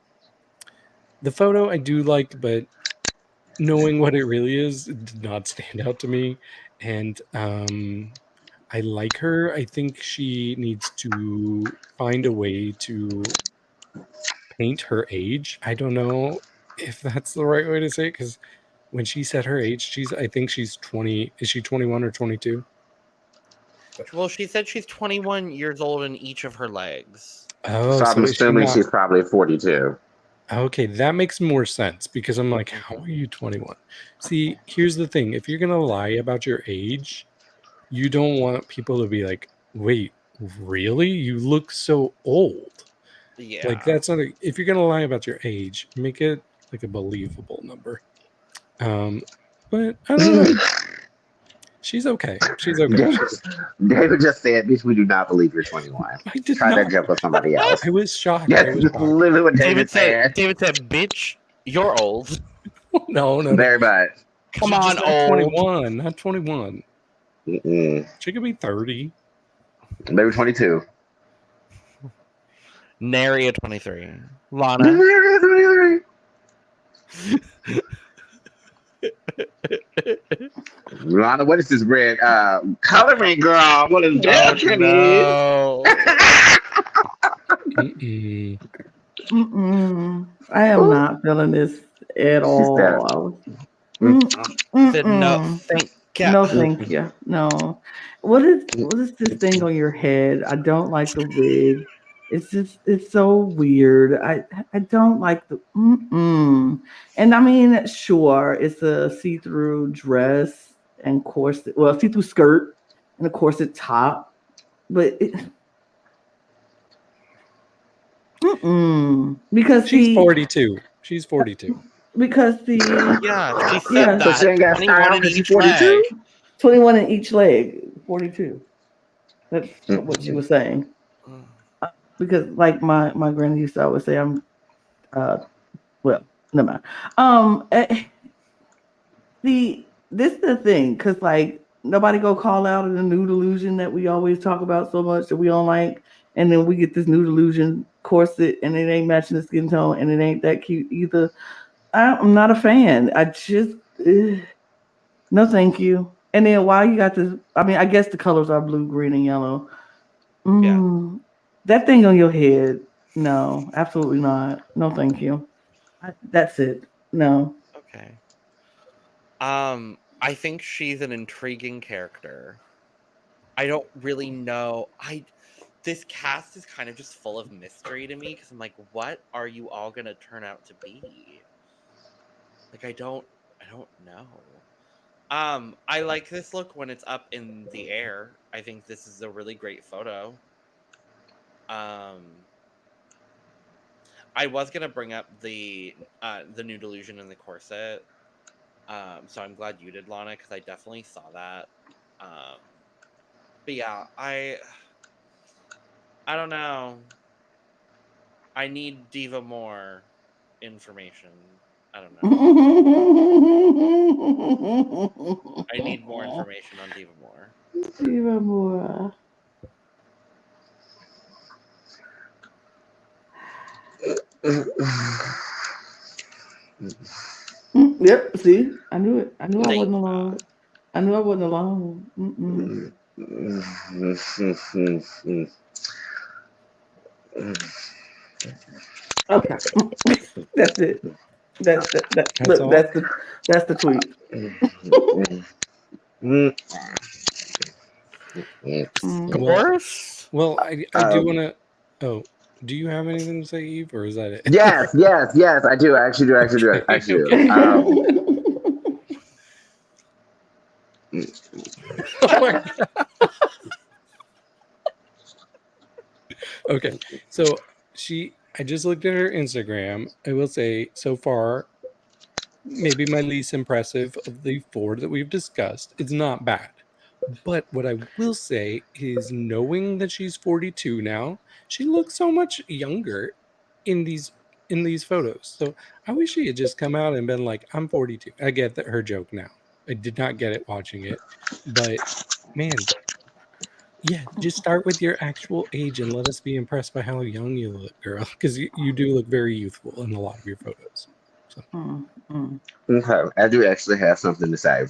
The photo I do like, but knowing what it really is, it did not stand out to me. And I like her. I think she needs to find a way to paint her age. I don't know if that's the right way to say it, because when she said her age, I think she's 20. Is she 21 or 22? Well, she said she's 21 years old in each of her legs. Oh, So I'm is she assuming not? she's probably 42. Okay, that makes more sense, because I'm like, how are you 21? See, here's the thing. If you're going to lie about your age, you don't want people to be like, wait, really? You look so old. Yeah. Like, that's not if you're going to lie about your age, make it like a believable number. But I don't know. She's okay. She's okay. David just said, bitch, we do not believe you're 21. I did Try not. that joke with somebody else. I was shocked. Yes, I was that's shocked. literally what David said. David said, bitch, you're old. No. Very much. Come She's on, just not old. 21, not 21. Mm-mm. She could be 30. Maybe 22. Nary a 23. Lana. Lana, what is this red coloring, girl? What is that? No. Mm-mm. I am not feeling this at all. Said no, thank you. No, thank you. No. What is this thing on your head? I don't like the wig. It's so weird. I don't like the And I mean, sure, it's a see-through dress and corset, well, see-through skirt and a corset top, but because She's 42. She's 42. Because she said So she ain't got 21 style in because she's each 42? leg. 21 in each leg, 42. That's what she was saying. Because like my granny used to always say, I'm well, never mind. This is the thing, because like nobody go call out in the nude illusion that we always talk about so much that we don't like, and then we get this nude illusion corset and it ain't matching the skin tone and it ain't that cute either. I'm not a fan. I just no thank you. And then why you got this, I mean, I guess the colors are blue, green, and yellow. That thing on your head, no, absolutely not. No thank you. That's it. No. Okay. I think she's an intriguing character. I don't really know. This cast is kind of just full of mystery to me, because I'm like, what are you all gonna turn out to be? Like, I don't know. I like this look when it's up in the air. I think this is a really great photo. I was gonna bring up the nude illusion in the corset. So I'm glad you did, Lana, because I definitely saw that. But yeah, I don't know. I need Diva More information. I don't know. I need more information on Diva More. Diva More. Yep. See, I knew it. I knew I wasn't alone. I knew I wasn't alone. Okay, that's it. That's the tweet. Well, I do want to. Oh, do you have anything to say, Eve, or is that it? Yes, I do. I actually do. Oh my God. Okay, so I just looked at her Instagram. I will say, so far, maybe my least impressive of the 4 that we've discussed. It's not bad. But what I will say is, knowing that she's 42 now, she looks so much younger in these photos. So I wish she had just come out and been like, I'm 42. I get that her joke now. I did not get it watching it. But man, yeah, just start with your actual age and let us be impressed by how young you look, girl. Because you do look very youthful in a lot of your photos. So Okay, I do actually have something to say.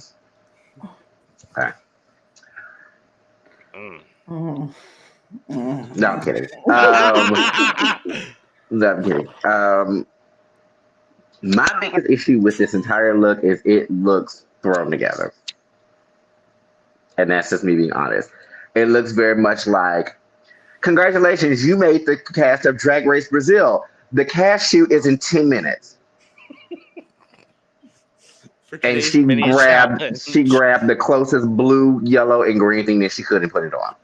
Okay. No, I'm kidding. No, I'm kidding. My biggest issue with this entire look is it looks thrown together. And that's just me being honest. It looks very much like, congratulations, you made the cast of Drag Race Brazil. The cast shoot is in 10 minutes. And she grabbed the closest blue, yellow, and green thing that she could and put it on.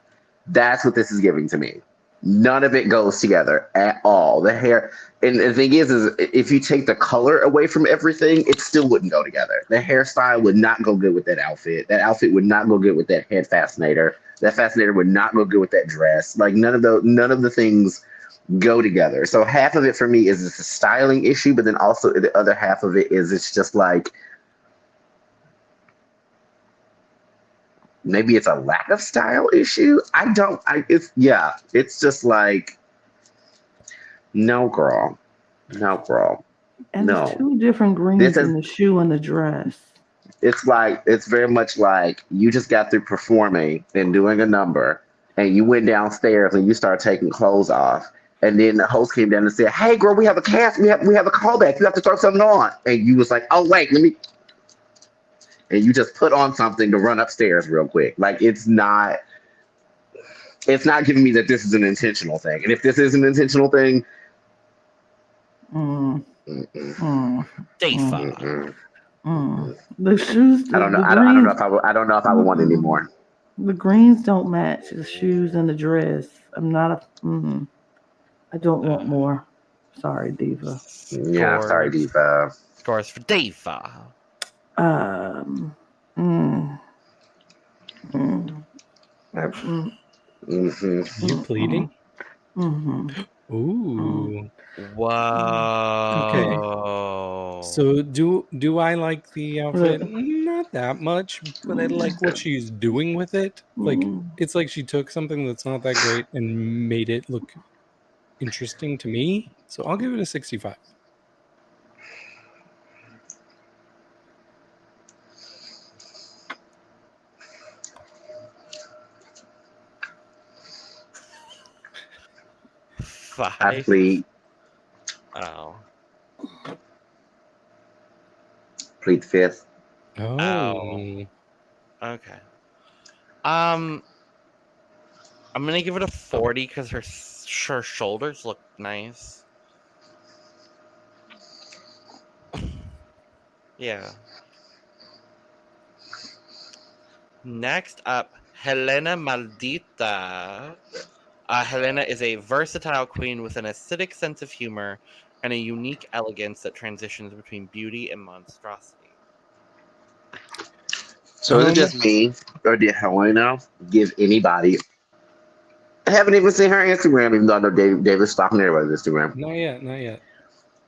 That's what this is giving to me. None of it goes together at all. The hair, and the thing is if you take the color away from everything, it still wouldn't go together. The hairstyle would not go good with that outfit. That outfit would not go good with that head fascinator. That fascinator would not go good with that dress. Like none of the things go together. So half of it for me is it's a styling issue, but then also the other half of it is it's just like, maybe it's a lack of style issue. It's just like, no, girl. And No. there's 2 different greens in the shoe and the dress. It's very much like you just got through performing and doing a number and you went downstairs and you start taking clothes off. And then the host came down and said, hey girl, we have a cast, we have a callback. You have to throw something on. And you was like, oh wait, and you just put on something to run upstairs real quick. Like it's not giving me that this is an intentional thing. And if this is an intentional thing, the shoes. I don't know. I don't know if I would want any more. The greens don't match the shoes and the dress. I'm not I don't want more. Sorry, Diva. Yeah, sorry, Diva. Scores for Diva. You pleading? Ooh. Wow. Okay. So do I like the outfit? Not that much, but I like what she's doing with it. Like it's like she took something that's not that great and made it look interesting to me. So I'll give it a 65. I plead. Oh. Plead fifth. Oh. Okay. I'm gonna give it a 40 because her shoulders look nice. Yeah. Next up, Hellena Maldita. Hellena is a versatile queen with an acidic sense of humor and a unique elegance that transitions between beauty and monstrosity. So is it just me, or did Hellena give anybody? I haven't even seen her Instagram, even though I know David's stalking everybody's Instagram. Not yet.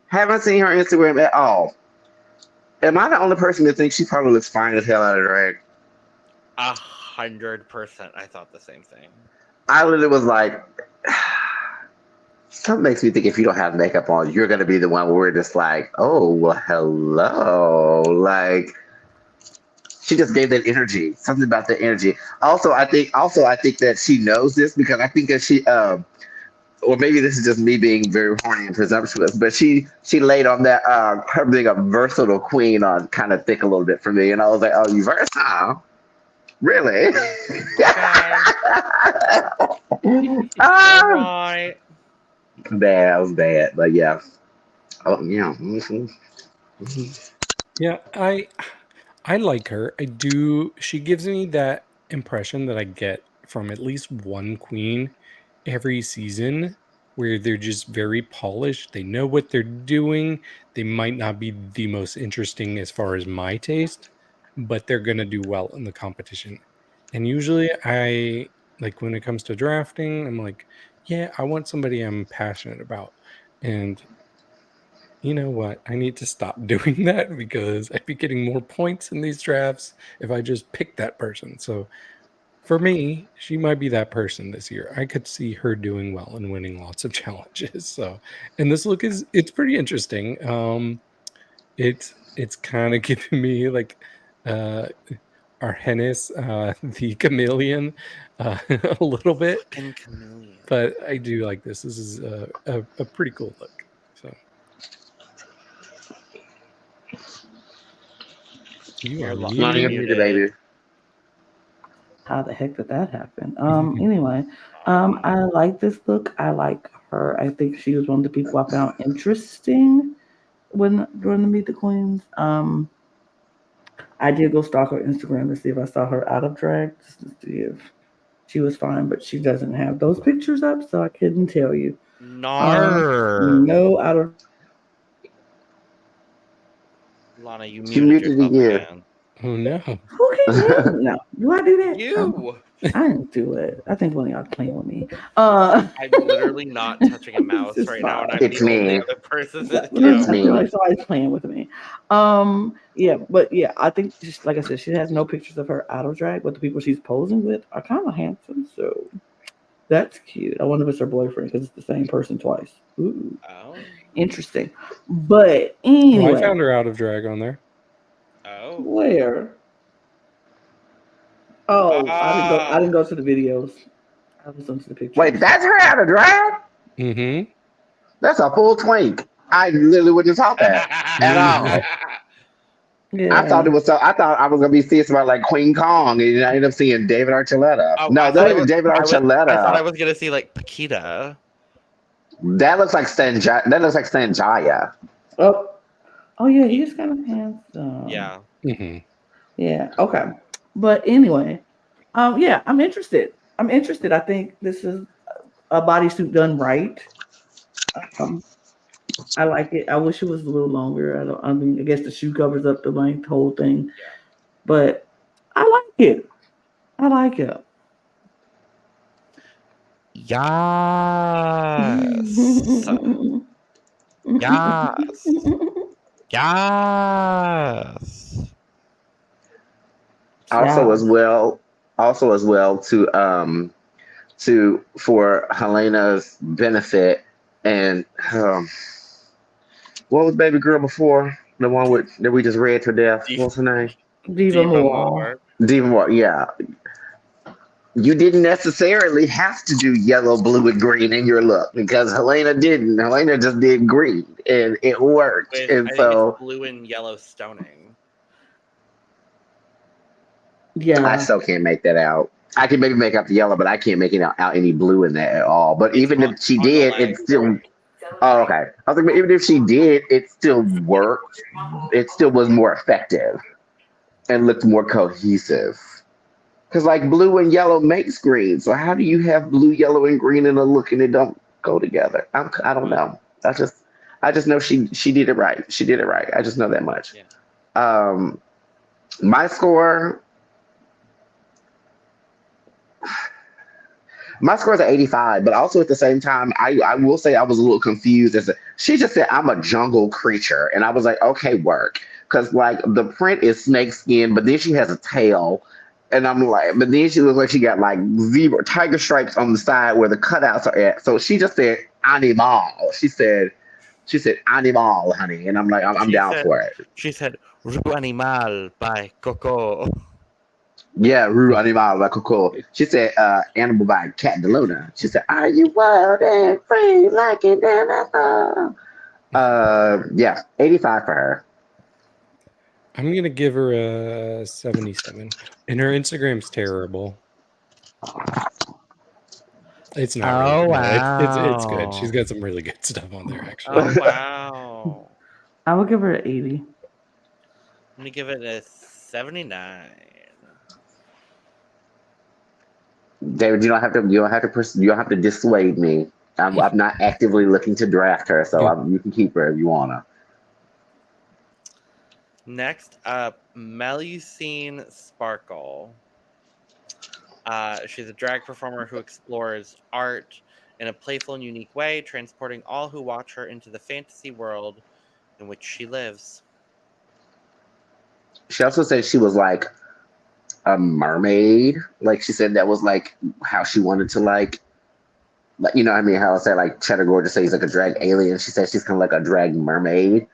Haven't seen her Instagram at all. Am I the only person that thinks she probably looks fine as hell out of drag? 100%. I thought the same thing. I literally was like, something makes me think if you don't have makeup on, you're gonna be the one where we're just like, oh, well, hello. Like, she just gave that energy. Something about the energy. Also, I think that she knows this because I think that she, or maybe this is just me being very horny and presumptuous, but she laid on that her being a versatile queen on kind of thick a little bit for me, and I was like, oh, you versatile? Really? Right. Bad, I was bad, but yeah. Oh yeah. Yeah, I like her. I do. She gives me that impression that I get from at least one queen every season where they're just very polished. They know what they're doing. They might not be the most interesting as far as my taste, but they're going to do well in the competition. And usually I like when it comes to drafting, I'm like, yeah, I want somebody I'm passionate about. And you know what? I need to stop doing that because I'd be getting more points in these drafts if I just pick that person. So for me, she might be that person this year. I could see her doing well and winning lots of challenges. So, and this look it's pretty interesting. It's kind of giving me like uh Arhenis, the chameleon, a little bit, Fucking chameleon. but I do like this. This is a pretty cool look. So you You're are lo- Lana, you're muted. muted, baby. How the heck did that happen? Anyway, I like this look. I like her. I think she was one of the people I found interesting when during the Meet the Queens. I did go stalk her Instagram to see if I saw her out of drag, just to see if she was fine, but she doesn't have those pictures up, so I couldn't tell you. Nar. No out of Lana, you She muted muted yourself again. again. Oh no. who keeps muting now? Do I do that? You. I didn't do it. I think one of y'all playing with me. I'm literally not touching a mouse It's right now, and I'm It's the only me. other person So, that It's I counts. feel me. like somebody's playing with me. Yeah, but yeah, I think just like I said, she has no pictures of her out of drag, but the people she's posing with are kind of handsome, so that's cute. I wonder if it's her boyfriend because it's the same person twice. Ooh, Oh. interesting. But Well, I anyway, found her out of drag on there. Oh. where? Oh, I Ah. didn't go to the videos. I was onto the pictures. Wait, that's her out of drag? Mm-hmm. That's a full twink. I literally wouldn't have thought that at all. Yeah. I thought it was so. I thought I was gonna be seeing somebody like Queen Kong, and I ended up seeing David Archuleta. Oh, No, I that thought it ain't was. David I thought I Archuleta. was gonna see like Paquita. That looks like That looks like Sanjaya. Oh yeah, he's kind of handsome. Yeah. Mm-hmm. Yeah. Okay. But anyway, yeah, I'm interested. I'm interested. I think this is a bodysuit done right. Um, I like it. I wish it was a little longer. I mean, I guess the shoe covers up the length, whole thing. Yeah. But I like it. I like it. Yes. Yes. Yes. Also, Yeah. as well to for Helena's benefit and what was baby girl before the one with that we just read to death? What's her name? Diva Diva More. More. Diva More. Yeah, you didn't necessarily have to do yellow, blue, and green in your look because Helena didn't. Helena just did green, and it worked. With And I think it's so blue and yellow stoning. I Yeah. still can't make that out. I can maybe make out the yellow, but I can't make out any blue in that at all. But It's even if she on the did, leg. it still. Oh, okay. I was like, even if she did, it still worked. It still was more effective and looked more cohesive. Because like blue and yellow makes green. So how do you have blue, yellow, and green in a look and it don't go together? I don't know. I just know she did it right. She did it right. I just know that much. Yeah. My score. My score is at 85, but also at the same time, I will say I was a little confused she just said I'm a jungle creature, and I was like, okay, work, because like the print is snake skin, but then she has a tail, and I'm like, but then she looks like she got like zebra tiger stripes on the side where the cutouts are at. So she just said animal. She said animal, honey, and I'm like, I'm down for it. She said Ru Animal by Coco. Yeah, Rue Animal by Coco. She said, Animal by Cat DeLuna. She said, are you wild and free like an animal? Yeah, 85 for her. I'm gonna give her a 77. And her Instagram's terrible. It's not really. Oh, It's good. wow. She's got some really good stuff on there, actually. Oh wow. I would give her an 80. I'm gonna give it a 79. David, you don't have to dissuade me. I'm not actively looking to draft her, so you can keep her if you wanna. Next up, Melusine Sparkle. She's a drag performer who explores art in a playful and unique way, transporting all who watch her into the fantasy world in which she lives. She also said she was like a mermaid. Like she said that was like how she wanted to like you know what I mean, how I say like Cheddar Gorgeous says like a drag alien. She said she's kind of like a drag mermaid.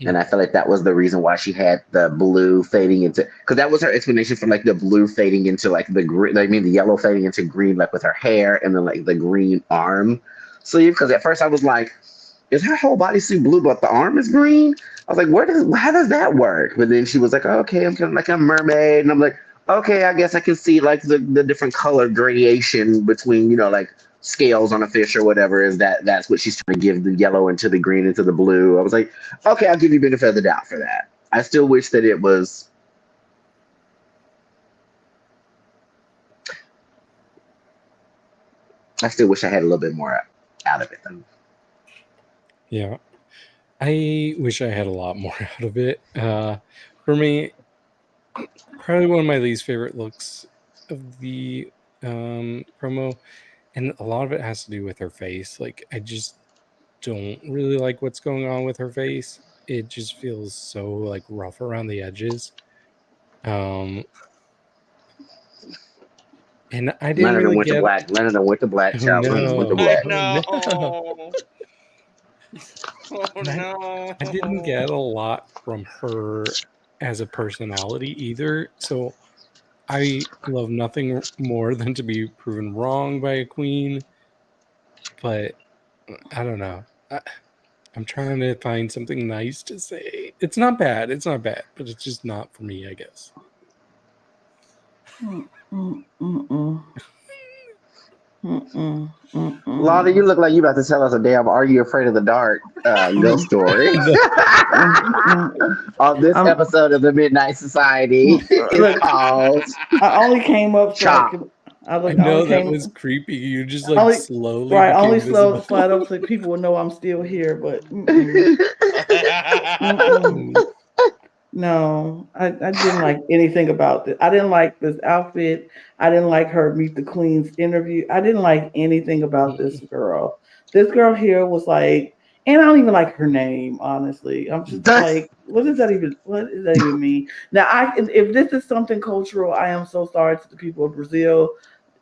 And I feel like that was the reason why she had the blue fading into, because that was her explanation for like the blue fading into like the green, I mean the yellow fading into green, like with her hair, and then like the green arm sleeve. Because at first I was like, is her whole bodysuit blue but the arm is green? I was like, how does that work? But then she was like, okay, I'm kind of like a mermaid, and I'm like, okay, I guess I can see like the different color gradation between, you know, like scales on a fish or whatever, is that's what she's trying to give the yellow into the green into the blue. I was like, okay, I'll give you benefit of the doubt for that. I still wish that it was I still wish I had a little bit more out of it though. Yeah. I wish I had a lot more out of it. For me, probably one of my least favorite looks of the promo, and a lot of it has to do with her face. Like, I just don't really like what's going on with her face. It just feels so like rough around the edges. And I didn't Leonard really went get to black. Leonard went to black. Child Leonard went to I black. know. No. Oh no. I didn't get a lot from her as a personality either. So I love nothing more than to be proven wrong by a queen. But I don't know. I'm trying to find something nice to say. It's not bad. It's not bad, but it's just not for me, I guess. Lana, you look like you about to tell us a damn "Are You Afraid of the Dark" ghost story on this episode of the Midnight Society. It's called I only came up so Chop. I know that was creepy. You just like slowly became visible. slide up so people would know I'm still here. But no, I didn't like anything about this. I didn't like this outfit. I didn't like her Meet the Queen's interview. I didn't like anything about this girl. This girl here was like, and I don't even like her name, honestly. I'm just like, what does that even mean? Now, if this is something cultural, I am so sorry to the people of Brazil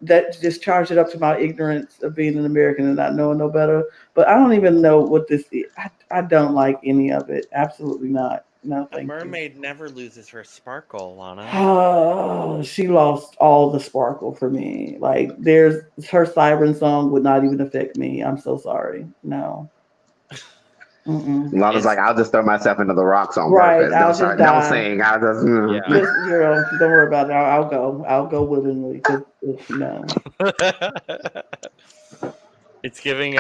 that just charge it up to my ignorance of being an American and not knowing no better. But I don't even know what this is. I don't like any of it. Absolutely not. No, A mermaid never loses her sparkle, Lana. Oh, she lost all the sparkle for me. Like, there's her siren song would not even affect me. I'm so sorry. No. Lana's like, I'll just throw myself into the rocks on Right, purpose. Don't sing. I'll just, Just, girl, don't worry about it. I'll go willingly. No. It's giving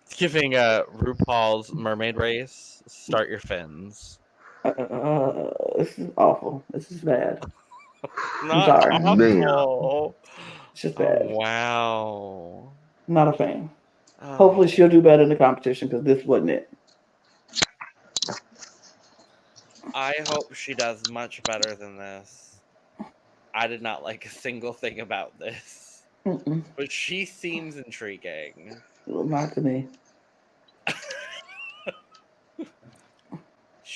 It's giving RuPaul's Mermaid Race. Start your fins. This is awful. This is bad. Not sorry. awful. It's just bad. Oh, wow. Not a fan. Hopefully she'll do better in the competition because this wasn't it. I hope she does much better than this. I did not like a single thing about this. But she seems intriguing. Not to me.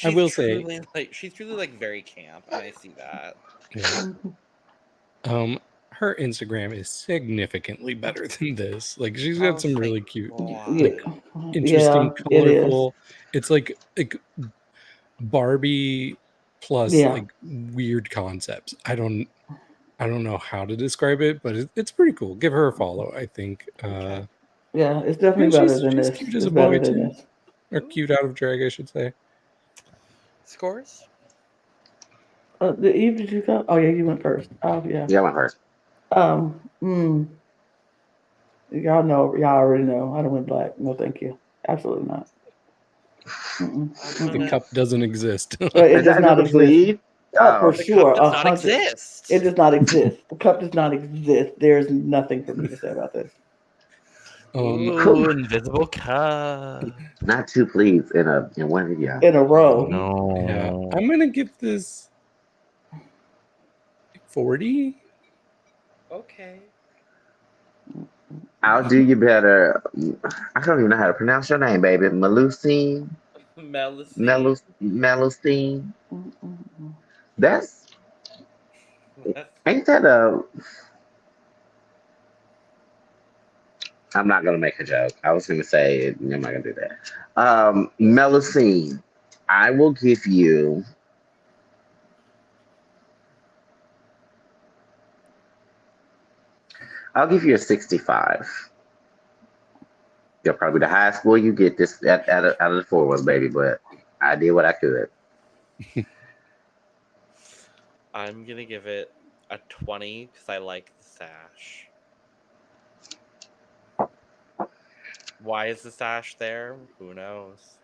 I will say, she's truly like very camp, and I see that. Yeah. Her Instagram is significantly better than this. Like, she's got some really cute, like, interesting, colorful. It's like Barbie plus like weird concepts. I don't know how to describe it, but it's pretty cool. Give her a follow, I think. Yeah, it's definitely better than this. Cute as a boy too, or cute out of drag, I should say. Scores? Eve, did you go? Oh yeah, you went first. Oh yeah. Yeah, I went first. Y'all already know. I don't win black. No, thank you. Absolutely not. The cup doesn't exist. It does not exist. Oh, for The sure, cup does not 100. exist. It does not exist. The cup does not exist. There's nothing for me to say about this. Ooh, invisible cup. Not two please in one video. In a row. Yeah, No. I'm gonna give this 40. Okay. I'll do you better. I don't even know how to pronounce your name, baby. Melusine. Melusine. That's ain't that a? I'm not gonna make a joke. I was gonna say I'm not gonna do that. Melusine, I will give you. I'll give you a 65. You're probably the highest score you get this out of the four ones, baby. But I did what I could. I'm gonna give it a 20 because I like the sash. Why is the sash there? Who knows?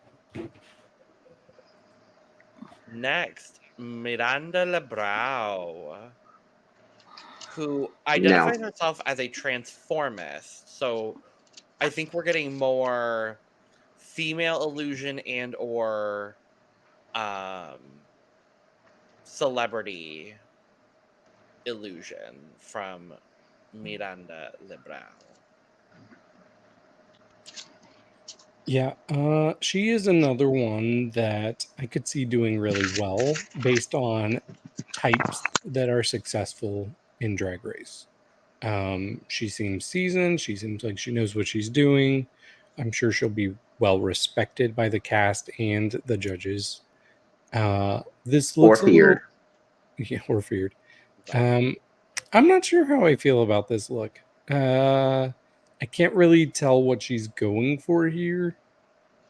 Next, Miranda Lebrão, who identifies herself as a transformist. So I think we're getting more female illusion and or celebrity illusion from Miranda Lebrão. Yeah, she is another one that I could see doing really well based on types that are successful in Drag Race. She seems seasoned. She seems like she knows what she's doing. I'm sure she'll be well respected by the cast and the judges. This looks Or feared. or feared. I'm not sure how I feel about this look. I can't really tell what she's going for here.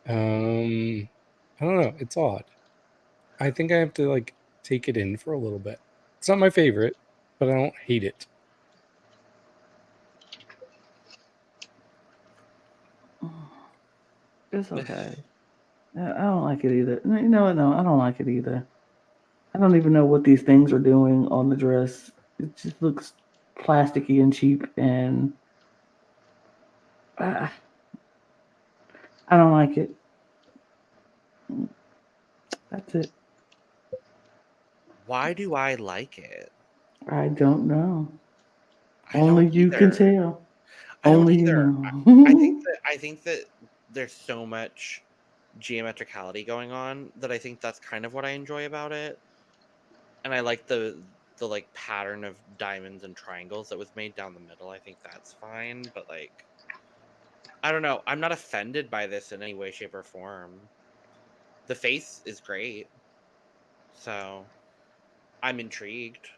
I don't know. It's odd. I think I have to like take it in for a little bit. It's not my favorite, but I don't hate it. It's okay. I don't like it either. You know what? No, I don't like it either. I don't even know what these things are doing on the dress. It just looks plasticky and cheap, and I don't like it. That's it. Why do I like it? I don't know. I Only don't you can either. tell. I don't Only you either. know. I think that there's so much geometricality going on that I think that's kind of what I enjoy about it. And I like the like pattern of diamonds and triangles that was made down the middle. I think that's fine, but like I don't know. I'm not offended by this in any way, shape, or form. The face is great. So I'm intrigued.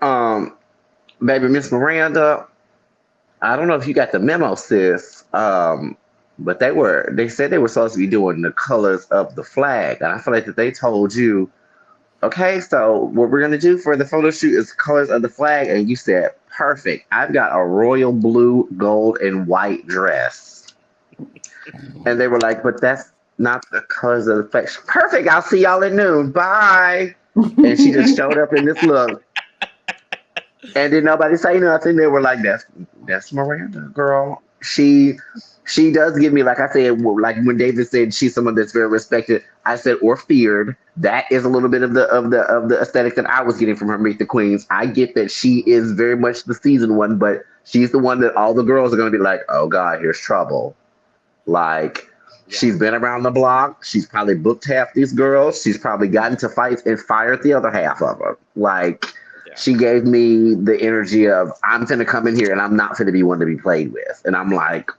Baby Miss Miranda, I don't know if you got the memo, sis. But they said they were supposed to be doing the colors of the flag, and I feel like that they told you, okay, so what we're gonna do for the photo shoot is colors of the flag, and you said perfect. I've got a royal blue, gold, and white dress, and they were like, but that's not the colors of the flag. Perfect. I'll see y'all at noon. Bye. And she just showed up in this look. And did nobody say nothing? They were like, "That's Miranda, girl. She does give me, like I said, like when David said she's someone that's very respected. I said or feared. That is a little bit of the aesthetic that I was getting from her Meet the Queens. I get that she is very much the seasoned one, but she's the one that all the girls are going to be like, oh God, here's trouble. Like she's been around the block. She's probably booked half these girls. She's probably gotten to fights and fired the other half of them. Like. Yeah. She gave me the energy of I'm finna come in here and I'm not finna be one to be played with. And I'm like,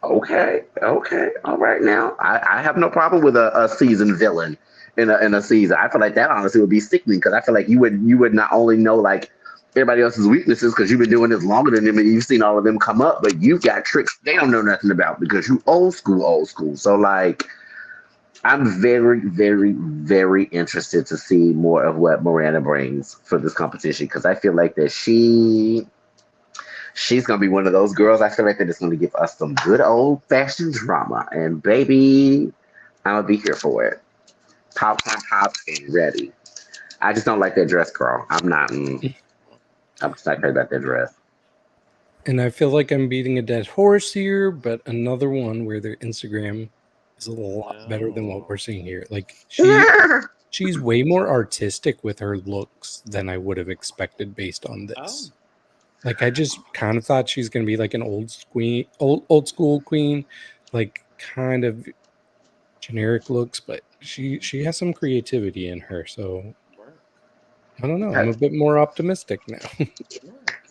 okay, all right now. I have no problem with a seasoned villain in a season. I feel like that honestly would be sickening because I feel like you would not only know like everybody else's weaknesses because you've been doing this longer than them and you've seen all of them come up, but you've got tricks they don't know nothing about because you old school. So like I'm very, very, very interested to see more of what Miranda brings for this competition because I feel like that she's gonna be one of those girls. I feel like that it's gonna give us some good old fashioned drama, and baby, I'm gonna be here for it. popcorn popped and ready. I just don't like that dress, girl. I'm not. I'm just not crazy about that dress. And I feel like I'm beating a dead horse here, but another one where their Instagram is a lot better than what we're seeing here. Like she's way more artistic with her looks than I would have expected based on this. Like I just kind of thought she's gonna be like an old school queen, like kind of generic looks, but she has some creativity in her. So I don't know. I'm a bit more optimistic now.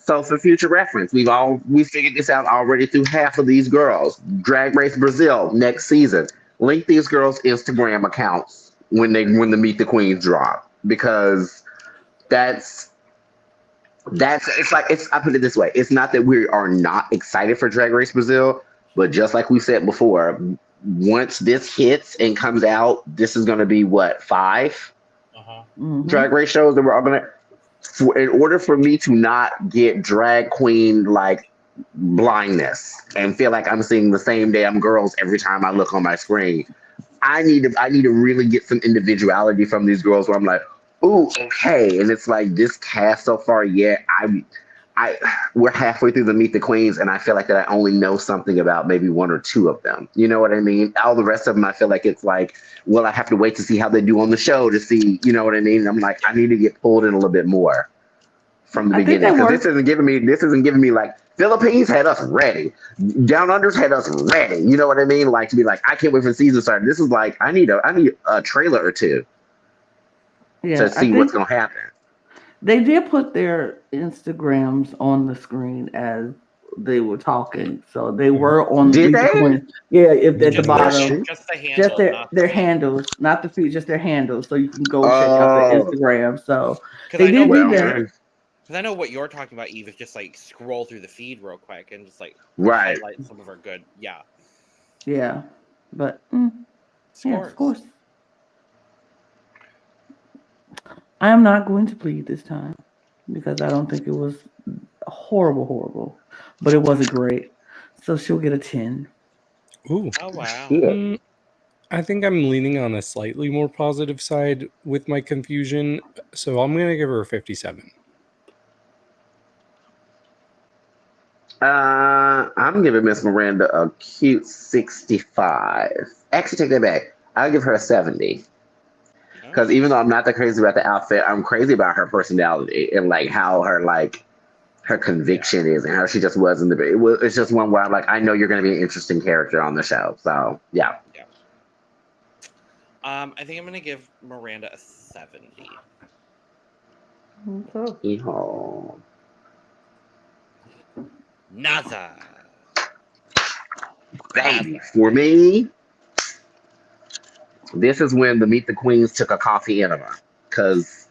So for future reference, we figured this out already through half of these girls. Drag Race Brazil next season. Link these girls' Instagram accounts when the Meet the Queens drop, because it's like I put it this way. It's not that we are not excited for Drag Race Brazil, but just like we said before, once this hits and comes out, this is going to be what, 5 Drag Race shows that we're all going to. In order for me to not get drag queen like blindness and feel like I'm seeing the same damn girls every time I look on my screen, I need to really get some individuality from these girls where I'm like, ooh, okay. And it's like this cast so far, we're halfway through the Meet the Queens, and I feel like that I only know something about maybe 1 or 2 of them. You know what I mean? All the rest of them, I feel like it's like, well, I have to wait to see how they do on the show to see, you know what I mean? I'm like, I need to get pulled in a little bit more from the beginning, because this isn't giving me like Philippines had us ready, Down Unders had us ready. You know what I mean? Like to be like, I can't wait for the season to start. This is like, I need a trailer or 2 to see what's gonna happen. They did put their Instagrams on the screen as they were talking, so they were on. Did they? Yeah, at the bottom, just the handle, just their handles, not the feet, just their handles, so you can go check out their Instagram. So they did do that. Because I know what you're talking about, Eve, is just like scroll through the feed real quick and just like highlight some of our good, yeah, but yeah, of course. I am not going to plead this time because I don't think it was horrible, but it wasn't great. So she'll get a 10. Ooh. Oh, wow. I think I'm leaning on a slightly more positive side with my confusion. So I'm going to give her a 57. I'm giving Miss Miranda a cute 65. Actually, take that back. I'll give her a 70. Because even though I'm not that crazy about the outfit, I'm crazy about her personality and like how her conviction is and how she just was in the video. It's just one where I'm like, I know you're going to be an interesting character on the show. So yeah. I think I'm going to give Miranda a 70. Yeehaw. Naza. Baby, for me, this is when the Meet the Queens took a coffee enema, because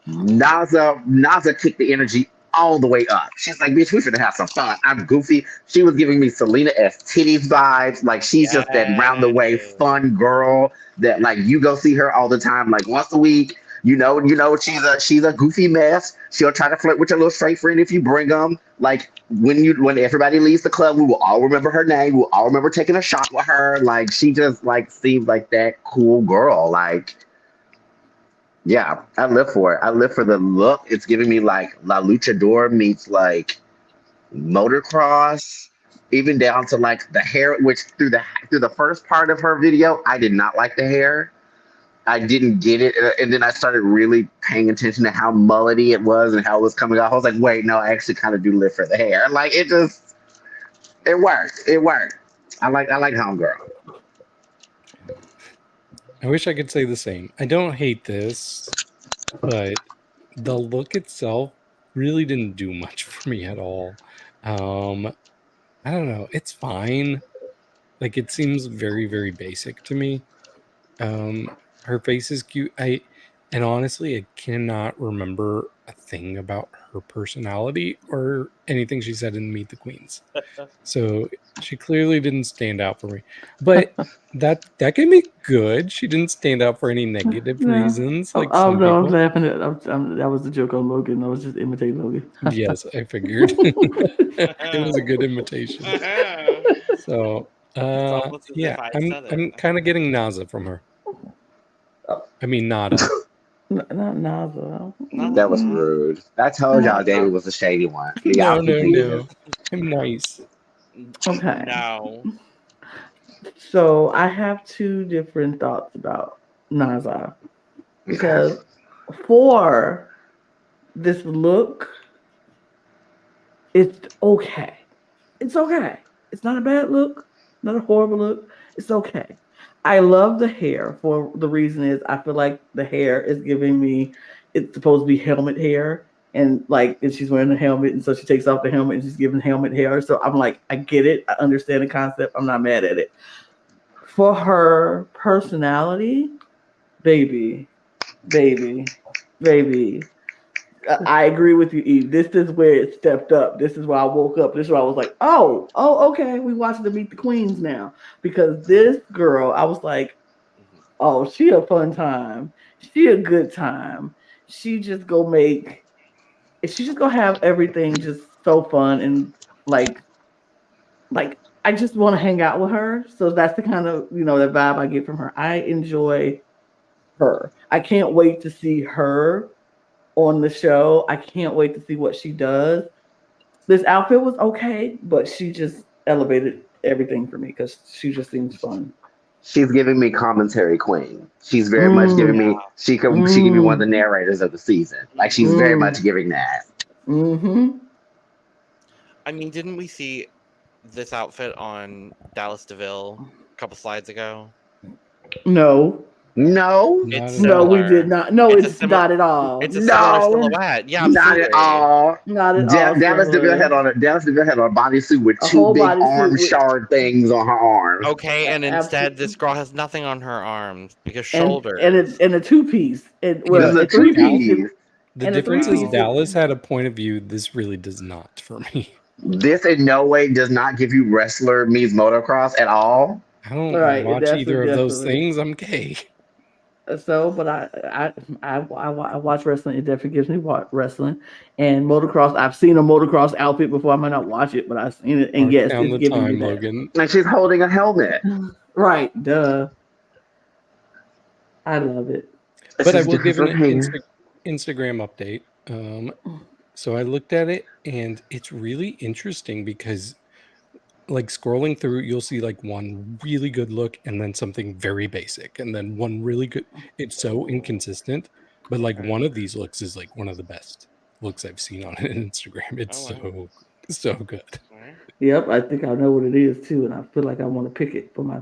Naza kicked the energy all the way up. She's like, bitch, we finna have some fun. I'm goofy. She was giving me Selena F. Titties vibes. Like, she's just that round the way fun girl that like you go see her all the time, like once a week. You know, she's a goofy mess. She'll try to flirt with your little straight friend if you bring them. Like when everybody leaves the club, we will all remember her name. We'll all remember taking a shot with her. Like she just like seems like that cool girl. Like, yeah, I live for it. I live for the look. It's giving me like La Luchador meets like motocross, even down to like the hair. Which through the first part of her video, I did not like the hair. I didn't get it, and then I started really paying attention to how mullety it was and how it was coming off. I was like, wait, no, I actually kind of do live for the hair. Like it worked. It worked. I like Homegirl. I wish I could say the same. I don't hate this, but the look itself really didn't do much for me at all. I don't know. It's fine. Like it seems very, very basic to me. Her face is cute. And honestly, I cannot remember a thing about her personality or anything she said in Meet the Queens. So she clearly didn't stand out for me. But that can be good. She didn't stand out for any negative reasons. Like I was laughing at that was the joke on Logan. I was just imitating Logan. Yes, I figured. It was a good imitation. So yeah, I'm kind of getting Naza from her. I mean, Nada. Not Naza. That was rude. I told y'all David was a shady one. Y'all No. I'm nice. Okay. No. So I have two different thoughts about Naza because for this look, it's okay. It's okay. It's not a bad look, not a horrible look. It's okay. I love the hair for the reason is I feel like the hair is giving me it's supposed to be helmet hair. And she's wearing a helmet, and so she takes off the helmet and she's giving helmet hair. So I'm like, I get it. I understand the concept. I'm not mad at it. For her personality, baby. I agree with you, Eve. This is where it stepped up. This is where I woke up. This is where I was like, oh, okay. We watching to meet the queens now. Because this girl, I was like, oh, she a fun time. She a good time. She just go have everything just so fun and like I just want to hang out with her. So that's the kind of, the vibe I get from her. I enjoy her. I can't wait to see her on the show. I can't wait to see what she does. This outfit was okay, but she just elevated everything for me because she just seems fun. She's giving me commentary queen. She's very much giving me. She could be one of the narrators of the season. Like she's very much giving that. Mm-hmm. I mean, didn't we see this outfit on Dallas DeVille a couple slides ago? No. We did not. No, it's not at all. It's a similar silhouette. Yeah, not at all. Not at all. Dallas DeVille had on a bodysuit with two big arm shard things on her arms. Okay, and instead this girl has nothing on her arms because shoulders. And it's in a two-piece. This is a three-piece. The difference is Dallas had a point of view. This really does not for me. This in no way does not give you wrestler meets motocross at all. I don't watch either of those things. I'm gay. So, but I watch wrestling. It definitely gives me wrestling and motocross. I've seen a motocross outfit before. I might not watch it, but I've seen it. And yes, it's giving me that. Logan. And she's holding a helmet. Right? Duh. I love it. But I will give an Instagram update. So I looked at it, and it's really interesting because, like, scrolling through, you'll see like one really good look and then something very basic, and then one really good. It's so inconsistent, but like one of these looks is like one of the best looks I've seen on Instagram. It's so good. Yep, I think I know what it is too, and I feel like I want to pick it for my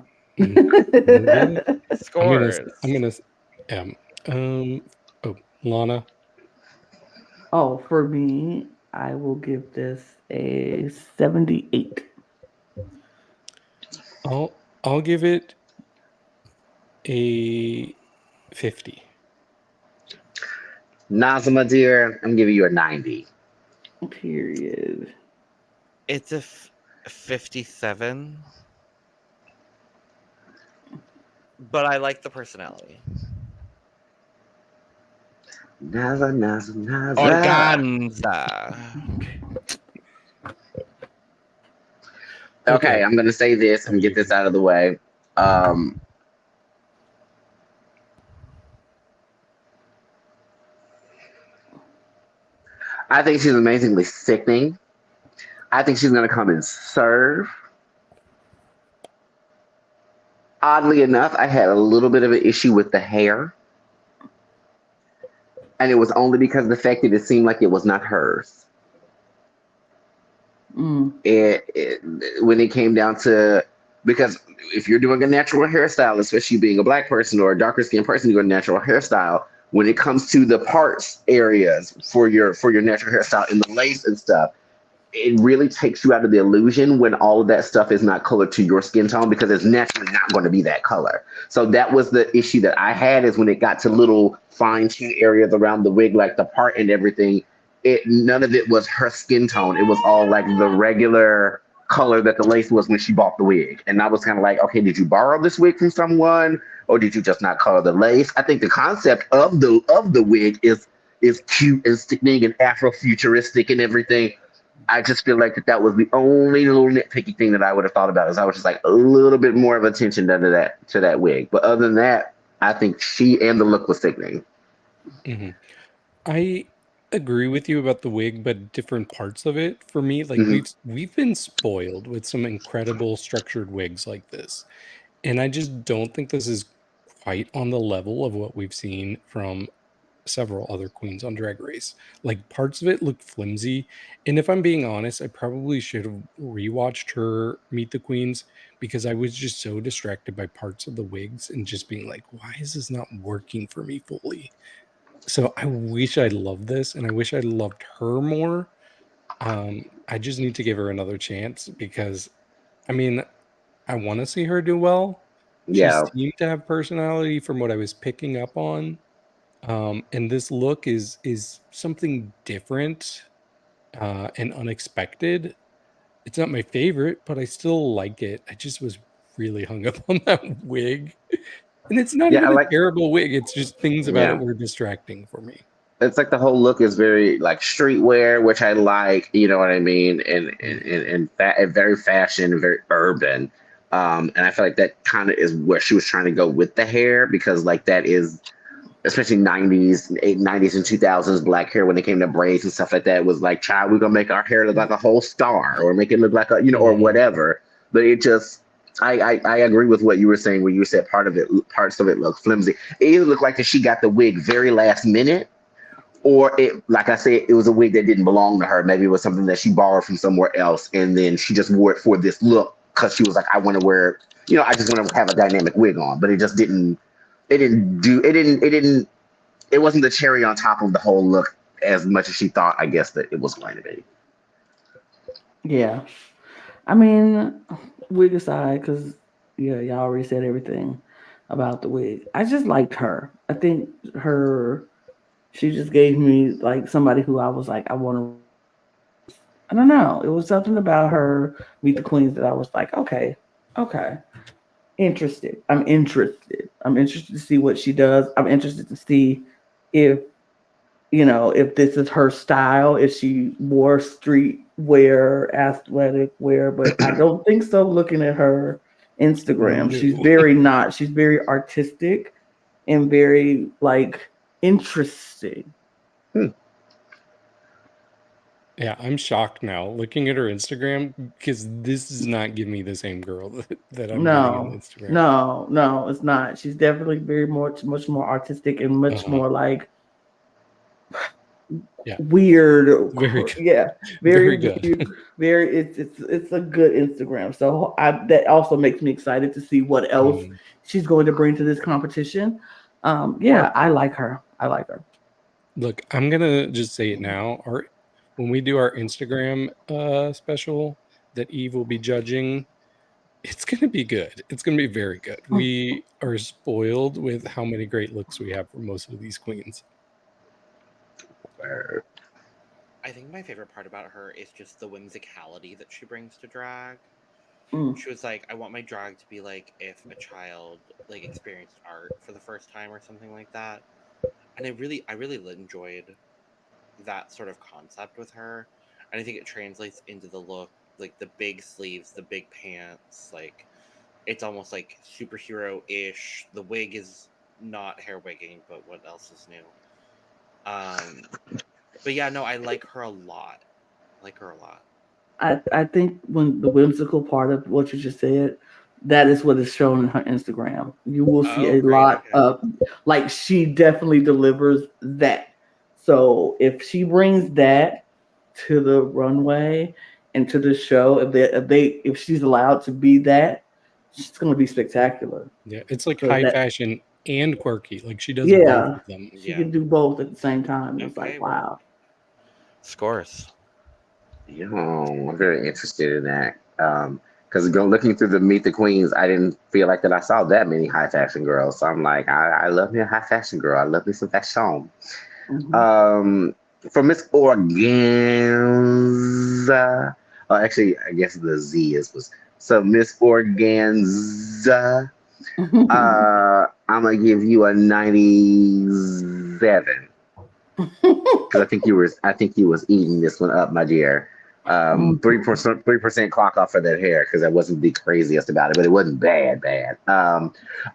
scores. Lana. Oh, for me, I will give this a 78. I'll give it a 50. Naza, my dear, I'm giving you a 90. Period. It's a 57. But I like the personality. Naza. Organzza. Okay, I'm going to say this and get this out of the way. I think she's amazingly sickening. I think she's going to come and serve. Oddly enough, I had a little bit of an issue with the hair. And it was only because of the fact that it seemed like it was not hers. When it came down to, because if you're doing a natural hairstyle, especially being a black person or a darker skinned person doing a natural hairstyle, when it comes to the parts areas for your natural hairstyle and the lace and stuff, it really takes you out of the illusion when all of that stuff is not colored to your skin tone, because it's naturally not going to be that color. So that was the issue that I had, is when it got to little fine-tuned areas around the wig, like the part and everything, none of it was her skin tone. It was all like the regular color that the lace was when she bought the wig. And I was kind of like, okay, did you borrow this wig from someone, or did you just not color the lace? I think the concept of the wig is cute and sickening and Afrofuturistic and everything. I just feel like that was the only little nitpicky thing that I would have thought about, is I was just like a little bit more of attention done to that wig. But other than that, I think she and the look was sickening. Mm-hmm. I agree with you about the wig, but different parts of it. For me, like Mm-hmm. we've been spoiled with some incredible structured wigs like this, and I just don't think this is quite on the level of what we've seen from several other queens on Drag Race. Like parts of it look flimsy, and if I'm being honest, I probably should have rewatched her Meet the Queens because I was just so distracted by parts of the wigs and just being like, why is this not working for me fully? So I wish I loved this, and I wish I loved her more. I just need to give her another chance because, I mean, I want to see her do well. She Yeah. seemed to have personality from what I was picking up on. And this look is something different and unexpected. It's not my favorite, but I still like it. I just was really hung up on that wig. And it's not Yeah, I even a like, terrible wig. It's just things about it yeah. were distracting for me. It's like the whole look is very like streetwear, which I like, you know what I mean? And very fashion, very urban. And I feel like that kind of is where she was trying to go with the hair because like that is especially 90s, 90s and 2000s black hair when it came to braids and stuff like that was like, child, we're gonna make our hair look like a whole star or make it look like a, you know, or Mhm. whatever. But it just, I agree with what you were saying when you said parts of it look flimsy. It either looked like that she got the wig very last minute, or it, like I said, it was a wig that didn't belong to her. Maybe it was something that she borrowed from somewhere else, and then she just wore it for this look because she was like, I want to wear, you know, I just want to have a dynamic wig on. But it just didn't. It didn't do. It didn't. It didn't. It wasn't the cherry on top of the whole look as much as she thought. I guess that it was going to be. Yeah. I mean, wig aside, because yeah, y'all already said everything about the wig. I just liked her. I think she just gave me like somebody who I was like, I want to. I don't know. It was something about her Meet the Queens that I was like, okay, okay, interested. I'm interested. I'm interested to see what she does. I'm interested to see if if this is her style, if she wore street wear, athletic wear, but I don't think so. Looking at her Instagram, she's No. very not. She's very artistic and very like interesting. Hmm. Yeah, I'm shocked now looking at her Instagram because this does not give me the same girl that I'm getting on No, Instagram. no, no, it's not. She's definitely very much more artistic and much Uh-huh. more like Yeah, weird. very good. Yeah, Very very good. weird. Very. It's a good Instagram. So that also makes me excited to see what else Mm. she's going to bring to this competition. Yeah, Or I like her. I like her. Look, I'm gonna just say it now. When we do our Instagram special that Eve will be judging, it's gonna be good. It's gonna be very good. We are spoiled with how many great looks we have for most of these queens. I think my favorite part about her is just the whimsicality that she brings to drag. Mm. She was like, I want my drag to be like if a child like experienced art for the first time or something like that. And I really enjoyed that sort of concept with her. And I think it translates into the look, like the big sleeves, the big pants, like it's almost like superhero-ish. The wig is not hair wigging, but what else is new? But yeah, no, I like her a lot. I like her a lot. I think when the whimsical part of what you just said, that is what is shown in her Instagram. You will see Oh, a great. lot Okay. of like she definitely delivers that. So if she brings that to the runway and to the show, if she's allowed to be that, she's going to be spectacular. Yeah, it's like So high that fashion and quirky. Like she does both yeah, of them. she Yeah. can do both at the same time. It's Okay. like Well, wow. scores. Yeah, I'm very interested in that. Because looking through the Meet the Queens, I didn't feel like that I saw that many high fashion girls. So I'm like, I love me a high fashion girl. I love me some fashion. Mhm. Um, for Miss Organzza, oh, actually, I guess the Z was so Miss Organzza. I'm gonna give you a 97 because I think you was eating this one up, my dear. Mhm. 3% clock off for that hair because I wasn't the craziest about it, but it wasn't bad.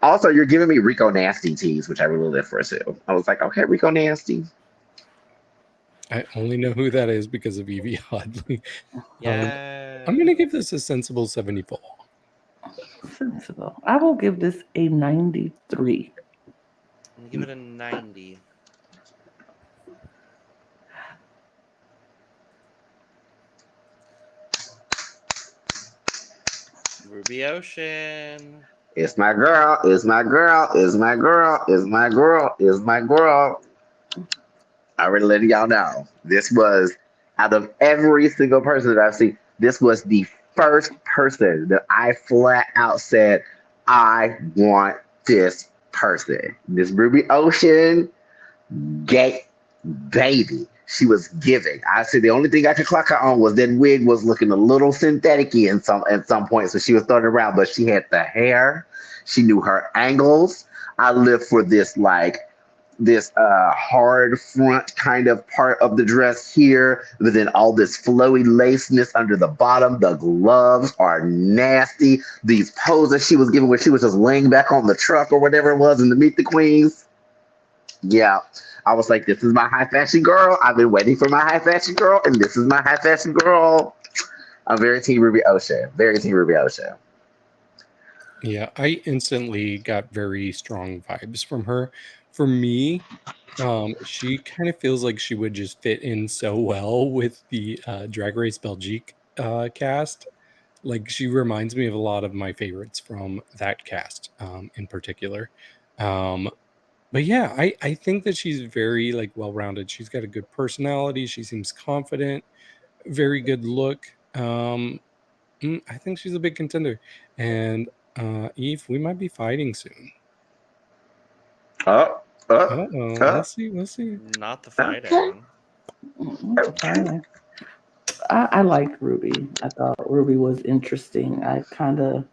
Also, you're giving me Rico Nasty teas, which I really live for too. I was like, okay, Rico Nasty. I only know who that is because of Evie Oddly. Yeah. I'm gonna give this a sensible 74. Sensible. I will give this a 93. Give it a 90. Rubi Ocean. It's my girl. It's my girl. It's my girl. It's my girl. It's my girl. I already letting y'all know. This was out of every single person that I've seen. This was the first person that I flat out said, I want this person. This Rubi Ocean, gay baby. She was giving. I said the only thing I could clock her on was that wig was looking a little synthetic-y at some point, so she was throwing it around, but she had the hair. She knew her angles. I live for this hard front kind of part of the dress here, but then all this flowy laceness under the bottom. The gloves are nasty. These poses she was giving where she was just laying back on the truck or whatever it was in the Meet the Queens. Yeah. I was like, this is my high fashion girl. I've been waiting for my high fashion girl, and this is my high fashion girl. I'm very team Rubi Ocean. Very team Rubi Ocean. Yeah, I instantly got very strong vibes from her. For me, she kind of feels like she would just fit in so well with the Drag Race Belgique cast. Like, she reminds me of a lot of my favorites from that cast in particular. But yeah, I think that she's very like well-rounded. She's got a good personality. She seems confident, very good look. I think she's a big contender. And Eve, we might be fighting soon. Uh-oh. We'll see. Not the fighting. Okay. I like Ruby. I thought Ruby was interesting. I kind of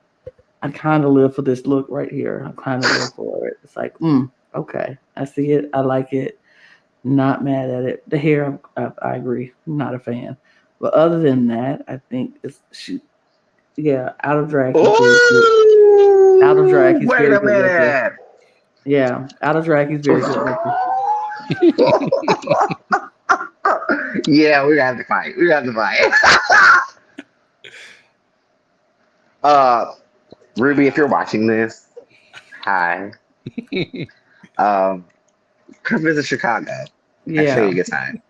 live for this look right here. I kind of live for it. It's like, okay, I see it. I like it. Not mad at it. The hair, I agree. Not a fan. But other than that, I think out of drag. Out of drag, he's Wait very a good looking. minute. Yeah, out of drag, he's very good looking. Yeah, we got to fight. Ruby, if you're watching this, hi. Come visit Chicago. Yeah. I'll show you a good time.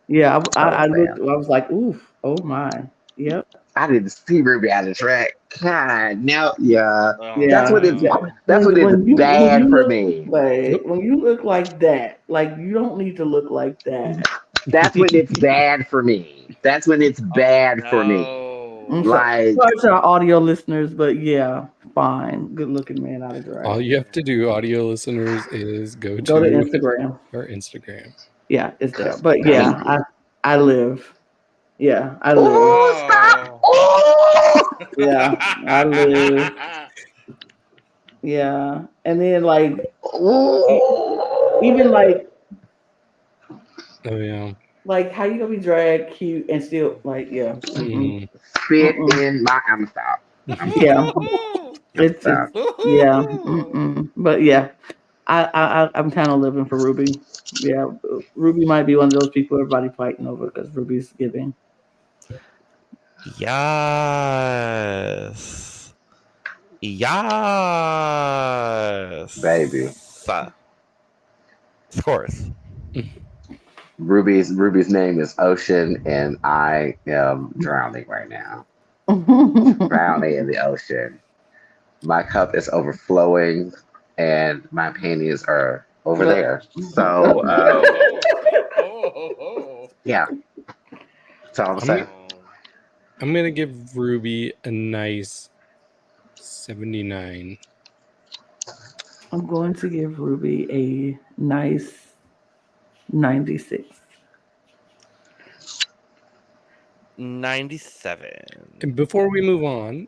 Yeah, I looked. I was like, oof, oh my, yep. I didn't see Ruby out of track. God, no, yeah. Oh, That's what it's. no. That's what it's bad for me. Wait, when you look like that, like you don't need to look like that. That's when it's bad for me. That's when it's bad for me. Sorry to our audio listeners, but yeah, fine. Good looking man out of drag. All you have to do, audio listeners, is go to Instagram. Or Instagram. Yeah, it's there. But yeah, I live. Yeah, I live. Yeah, I live. Yeah, and then like even like. Oh yeah. Like, how you gonna be drag cute and still like, yeah. Fit in my. I'm stop. Yeah. It's yeah. But yeah, I'm kind of living for Ruby. Yeah, Ruby might be one of those people everybody fighting over because Ruby's giving. Yes. Baby. Scores. Ruby's name is Ocean, and I am drowning right now. Drowning in the ocean. My cup is overflowing, and my panties are over there. So, yeah. That's all I'm saying. I'm gonna give Ruby a nice 79. I'm going to give Ruby a nice 96. 97. And before we move on,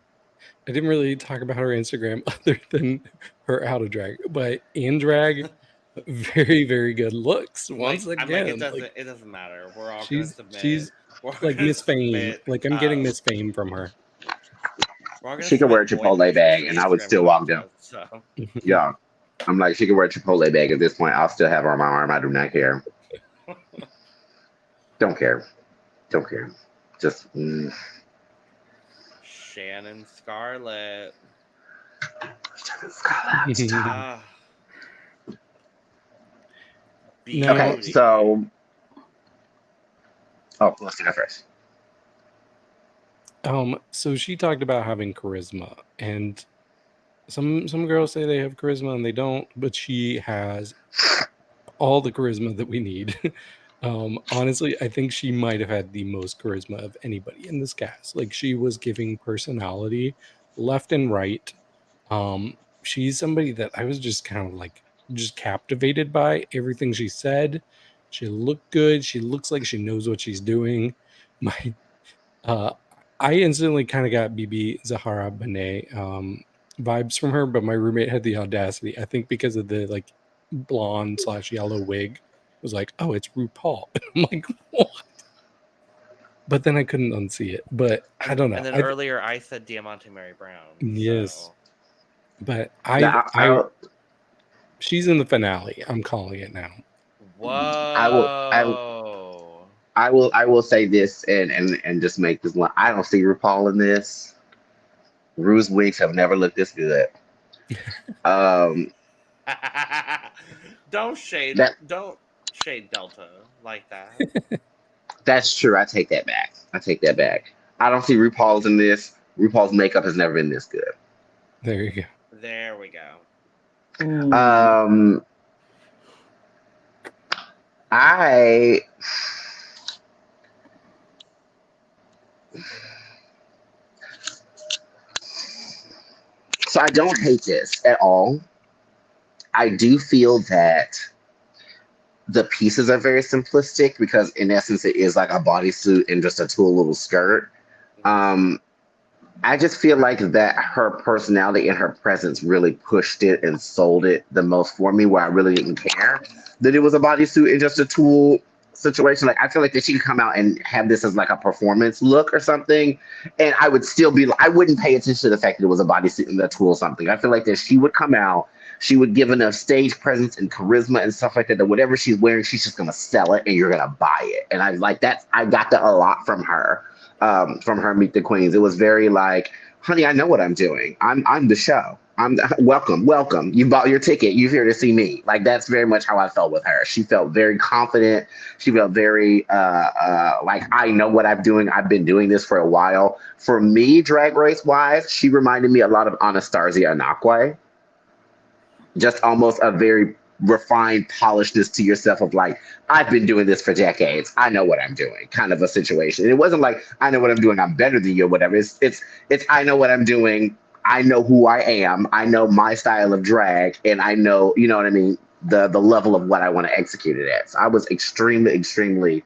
I didn't really talk about her Instagram other than her out of drag, but in drag, very, very good looks. Once again, it doesn't matter. We're all going to submit. Like Miss Fame. Like I'm getting Miss Fame from her. She could wear a Chipotle bag and I would still walk down. So. Yeah. I'm like, she could wear a Chipotle bag at this point. I'll still have her on my arm. I do not care. Don't care. Don't care. Just. Shannon Skarllet. Okay, so. Oh, let's do that first. So she talked about having charisma, and some girls say they have charisma and they don't, but she has all the charisma that we need. Honestly, I think she might have had the most charisma of anybody in this cast. Like, she was giving personality left and right. She's somebody that I was just kind of like just captivated by everything she said. She looked good. She looks like she knows what she's doing. I instantly kind of got Bibi Zahara Benet vibes from her, but my roommate had the audacity, I think because of the like blonde / yellow wig, was like, oh, it's RuPaul. I'm like, what? But then I couldn't unsee it. But I don't know. And then earlier I said Diamante Mary Brown. Yes. So. But she's in the finale. I'm calling it now. Whoa. I will say this and just make this one. I don't see RuPaul in this. Ru's wigs have never looked this good. Don't shade Delta like that. That's true. I take that back. I don't see RuPaul's in this. RuPaul's makeup has never been this good. There you go. There we go. So I don't hate this at all. I do feel that the pieces are very simplistic because in essence it is like a bodysuit and just a tulle little skirt. I just feel like that her personality and her presence really pushed it and sold it the most for me, where I really didn't care that it was a bodysuit and just a tulle situation. Like, I feel like that she could come out and have this as like a performance look or something, and I would still be, I wouldn't pay attention to the fact that it was a bodysuit and a tulle or something. I feel like that she would come out, she would give enough stage presence and charisma and stuff like that, that whatever she's wearing, she's just gonna sell it and you're gonna buy it. And I like that. I got that a lot from her Meet the Queens. It was very like, honey, I know what I'm doing. I'm the show. I'm welcome. You bought your ticket. You're here to see me. Like, that's very much how I felt with her. She felt very confident. She felt very like, I know what I'm doing. I've been doing this for a while. For me, Drag Race wise, she reminded me a lot of Anastasia Anakwe. Just almost a very refined polishedness to yourself of like, I've been doing this for decades. I know what I'm doing, kind of a situation. And it wasn't like, I know what I'm doing, I'm better than you or whatever. It's I know what I'm doing. I know who I am. I know my style of drag, and I know, you know what I mean, the level of what I want to execute it at. So I was extremely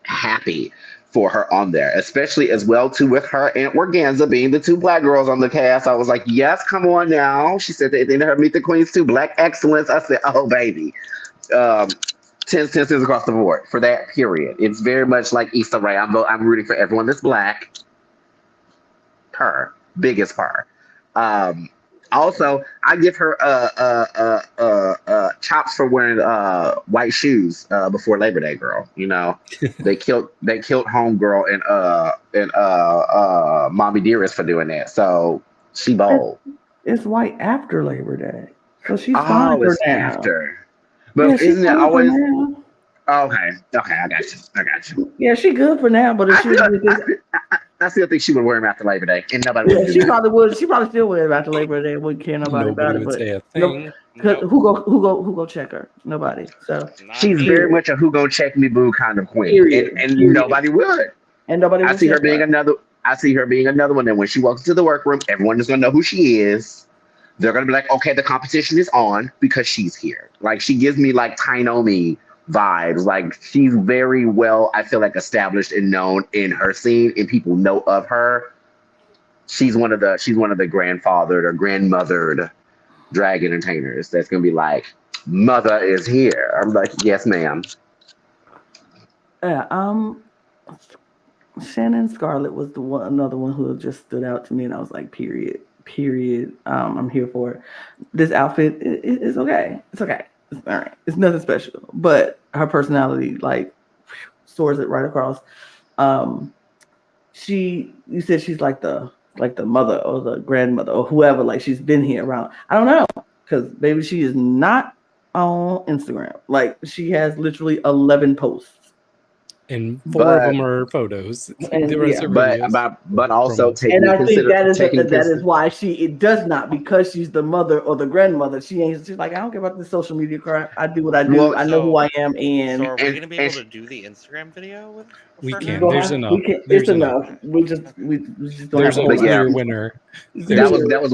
happy for her on there, especially as well too with her and Organzza being the two Black girls on the cast. I was like, yes, come on now. She said that in her Meet the Queens too, Black excellence. I said, oh baby, 10 cents across the board for that period. It's very much like Issa Rae. I'm rooting for everyone that's Black. Her biggest part. Also, I give her chops for wearing white shoes before Labor Day, girl. You know, they killed Homegirl and Mommy Dearest for doing that. So she bold. It's white after Labor Day, so she's fine for now. After. But yeah, isn't it always? Okay, I got you. Yeah, she good for now, but if I still think she would wear them after Labor Day, and nobody would. She probably would. She probably still wear them after Labor Day. Wouldn't care nobody about it. Would but say a thing. Who go check her? Nobody. So she's very much a who go check me boo kind of queen, and nobody would. And nobody. I see her being another one. And when she walks into the workroom, everyone is gonna know who she is. They're gonna be like, okay, the competition is on because she's here. Like, she gives me like Tainomi vibes. Like, she's very well, I feel like, established and known in her scene, and people know of her. She's one of the grandfathered or grandmothered drag entertainers that's gonna be like, mother is here. I'm like, yes, ma'am. Yeah. Shannon Skarllet was another one who just stood out to me, and I was like, period. I'm here for it. This outfit is okay. It's okay. It's all right. It's nothing special, but her personality like soars it right across. You said she's like the mother or the grandmother or whoever. Like she's been here around. I don't know because baby, she is not on Instagram. Like she has literally 11 posts. And 4 of them are photos. The rest are videos. But also Promos. taking And I think that taking is why it does not, because she's the mother or the grandmother. She's like, I don't care about this social media crap. I do what I do. Well, I know who I am. And So are we going to be able to do the Instagram video with? We for can. her? There's enough. It's enough. We just don't There's have a a whole clear lot. winner. that was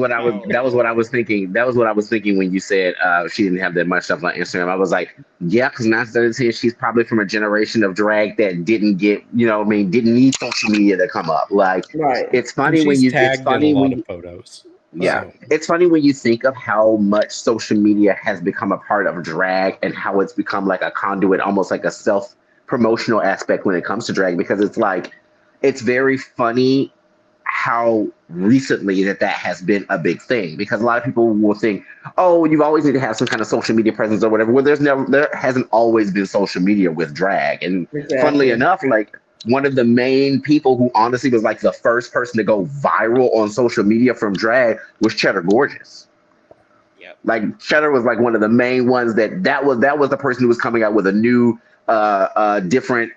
what I was thinking. That was what I was thinking when you said she didn't have that much stuff on Instagram. I was like, yeah, because 9/17, she's probably from a generation of drag that didn't get, didn't need social media to come up. Like, Right. it's funny And when she's you. tagged It's funny in a lot when of photos. Yeah, So. it's funny when you think of how much social media has become a part of drag and how it's become like a conduit, almost like a self-promotional aspect when it comes to drag, because it's like, it's very funny how recently that has been a big thing, because a lot of people will think, oh, you always need to have some kind of social media presence or whatever. Well, there hasn't always been social media with drag. And funnily enough, like one of the main people who honestly was like the first person to go viral on social media from drag was Cheddar Gorgeous. Yep. Like Cheddar was like one of the main ones that was the person who was coming out with a new different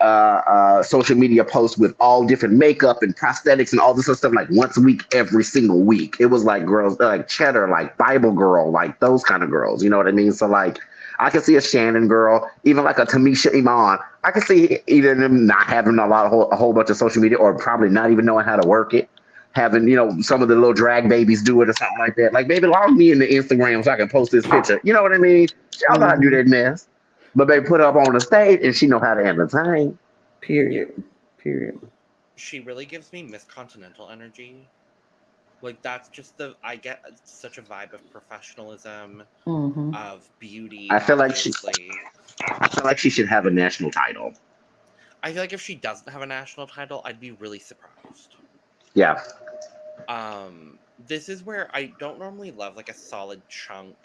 social media posts with all different makeup and prosthetics and all this other stuff, like once a week, every single week. It was like girls like Cheddar, like Bible Girl, like those kind of girls. You know what I mean? So like, I can see a Shannon girl, even like a Tamisha Iman. I can see either of them not having a whole bunch of social media, or probably not even knowing how to work it. Having, some of the little drag babies do it or something like that. Like, baby, log me into Instagram so I can post this picture. You know what I mean? Y'all know how to do that mess. But they put her up on the stage and she know how to entertain. Period. She really gives me Miss Continental energy. Like, that's just I get such a vibe of professionalism, of beauty. I feel like she should have a national title. I feel like if she doesn't have a national title, I'd be really surprised. Yeah. This is where I don't normally love like a solid chunk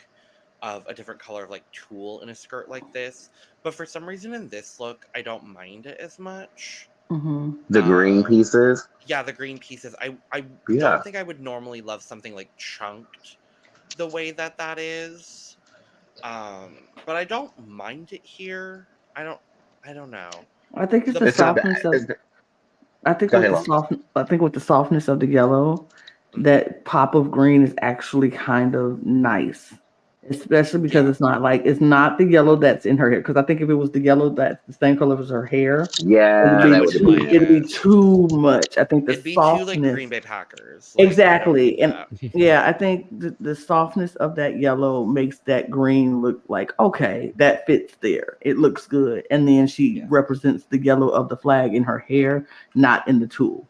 of a different color of like tulle in a skirt like this, but for some reason in this look, I don't mind it as much. The green pieces. Yeah, the green pieces. I don't think I would normally love something like chunked the way that is. But I don't mind it here. I don't know. I think it's the softness of. I think with the softness of the yellow, that pop of green is actually kind of nice. Especially because it's not the yellow that's in her hair. Because I think if it was the yellow that's the same color as her hair, it'd be too much. I think it'd be softness, too like Green Bay Packers. Like, exactly, and I think the softness of that yellow makes that green look like, okay, that fits there. It looks good, and then she represents the yellow of the flag in her hair, not in the tulle.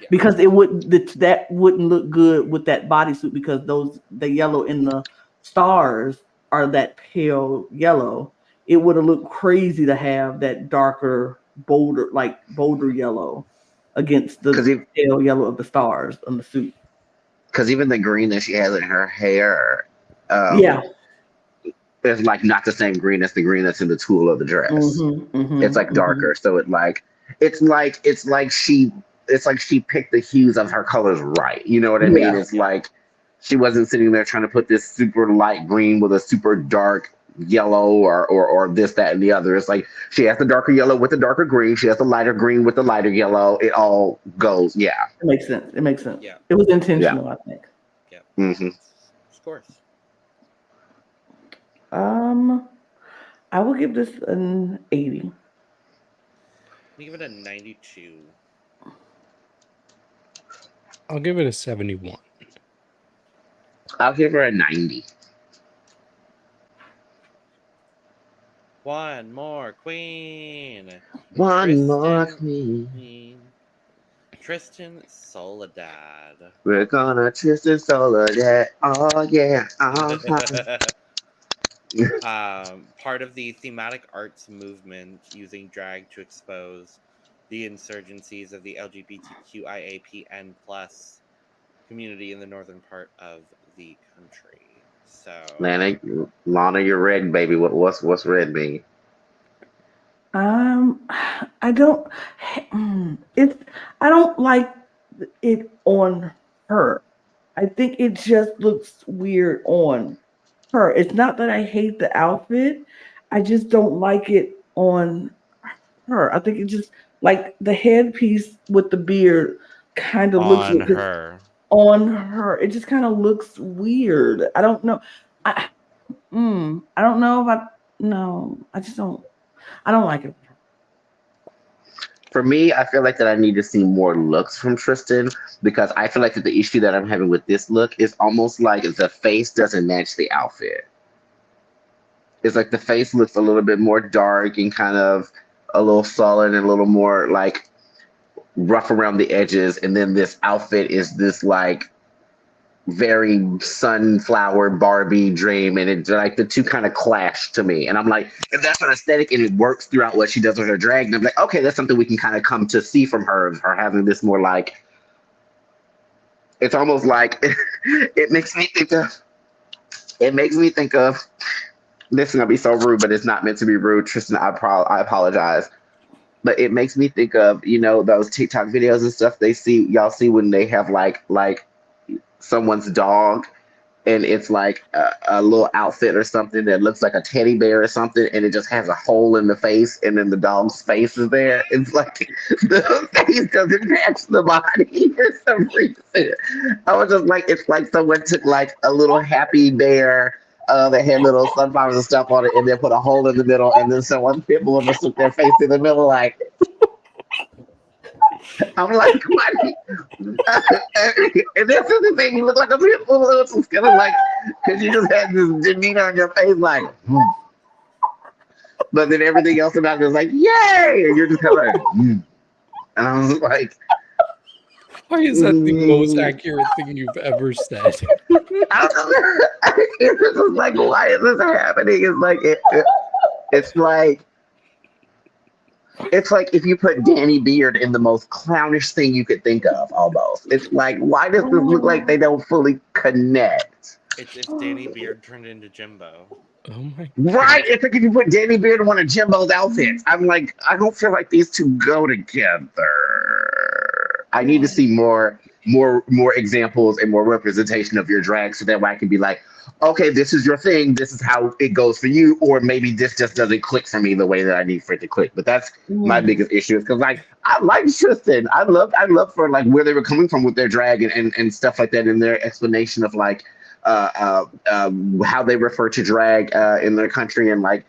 Yeah. Because that wouldn't look good with that bodysuit, because the yellow in the stars are that pale yellow. It would have looked crazy to have that darker, bolder yellow against the pale yellow of the stars on the suit. Because even the green that she has in her hair, it's like not the same green as the green that's in the tulle of the dress. It's like darker, so it's like she picked the hues of her colors right. You know what I mean? It's like she wasn't sitting there trying to put this super light green with a super dark yellow or this, that, and the other. It's like she has the darker yellow with the darker green. She has the lighter green with the lighter yellow. It all goes, It makes sense. Yeah. It was intentional, I think. Yeah. Of course. I will give this an 80. I give it a 92. I'll give it a 71. I'll give her a 90. One more queen. Tristan Soledade. We're gonna Tristan Soledade. Oh yeah. part of the thematic arts movement using drag to expose the insurgencies of the LGBTQIAPN plus community in the northern part of the country. So, Lana, you're red, baby. What's red mean? I don't. I don't like it on her. I think it just looks weird on her. It's not that I hate the outfit. I just don't like it on her. I think it just like the headpiece with the beard kind of looks on weird 'cause her. on her. It just kind of looks weird. I don't know. I I don't know if I no. I just don't. I don't like it. For me, I feel like that I need to see more looks from Tristan because I feel like that the issue that I'm having with this look is almost like the face doesn't match the outfit. It's like the face looks a little bit more dark and kind of a little sullen and a little more like rough around the edges, and then this outfit is this like very sunflower Barbie dream, and it's like the two kind of clash to me. And I'm like, if that's an aesthetic and it works throughout what she does with her drag, and I'm like, okay, that's something we can kind of come to see from her having this more like, it's almost like it makes me think of this is gonna be so rude, but it's not meant to be rude. Tristan, I apologize. But it makes me think of, those TikTok videos and stuff y'all see when they have like someone's dog, and it's like a little outfit or something that looks like a teddy bear or something, and it just has a hole in the face, and then the dog's face is there. It's like the face doesn't match the body for some reason. I was just like, it's like someone took like a little happy bear that had little sunflowers and stuff on it, and then put a hole in the middle, and then someone people just took their face in the middle, like. I'm like, what? And this is the thing, you look like a pit bull. It's kind of like, because you just had this demeanor on your face, like, But then everything else about it is like, yay! And you're just kind of like, And I was like, why is that the most accurate thing you've ever said? I don't know. It's just like, why is this happening? It's like, it's like if you put Danny Beard in the most clownish thing you could think of, almost. It's like, why does this look like they don't fully connect? It's if Danny Beard turned into Jimbo. Oh my God. Right? It's like if you put Danny Beard in one of Jimbo's outfits. I'm like, I don't feel like these two go together. I need to see more examples and more representation of your drag so that way I can be like, okay, this is your thing, this is how it goes for you, or maybe this just doesn't click for me the way that I need for it to click. But that's my biggest issue, is because like I like Tristan. I love for like where they were coming from with their drag and stuff like that, and their explanation of like how they refer to drag in their country, and like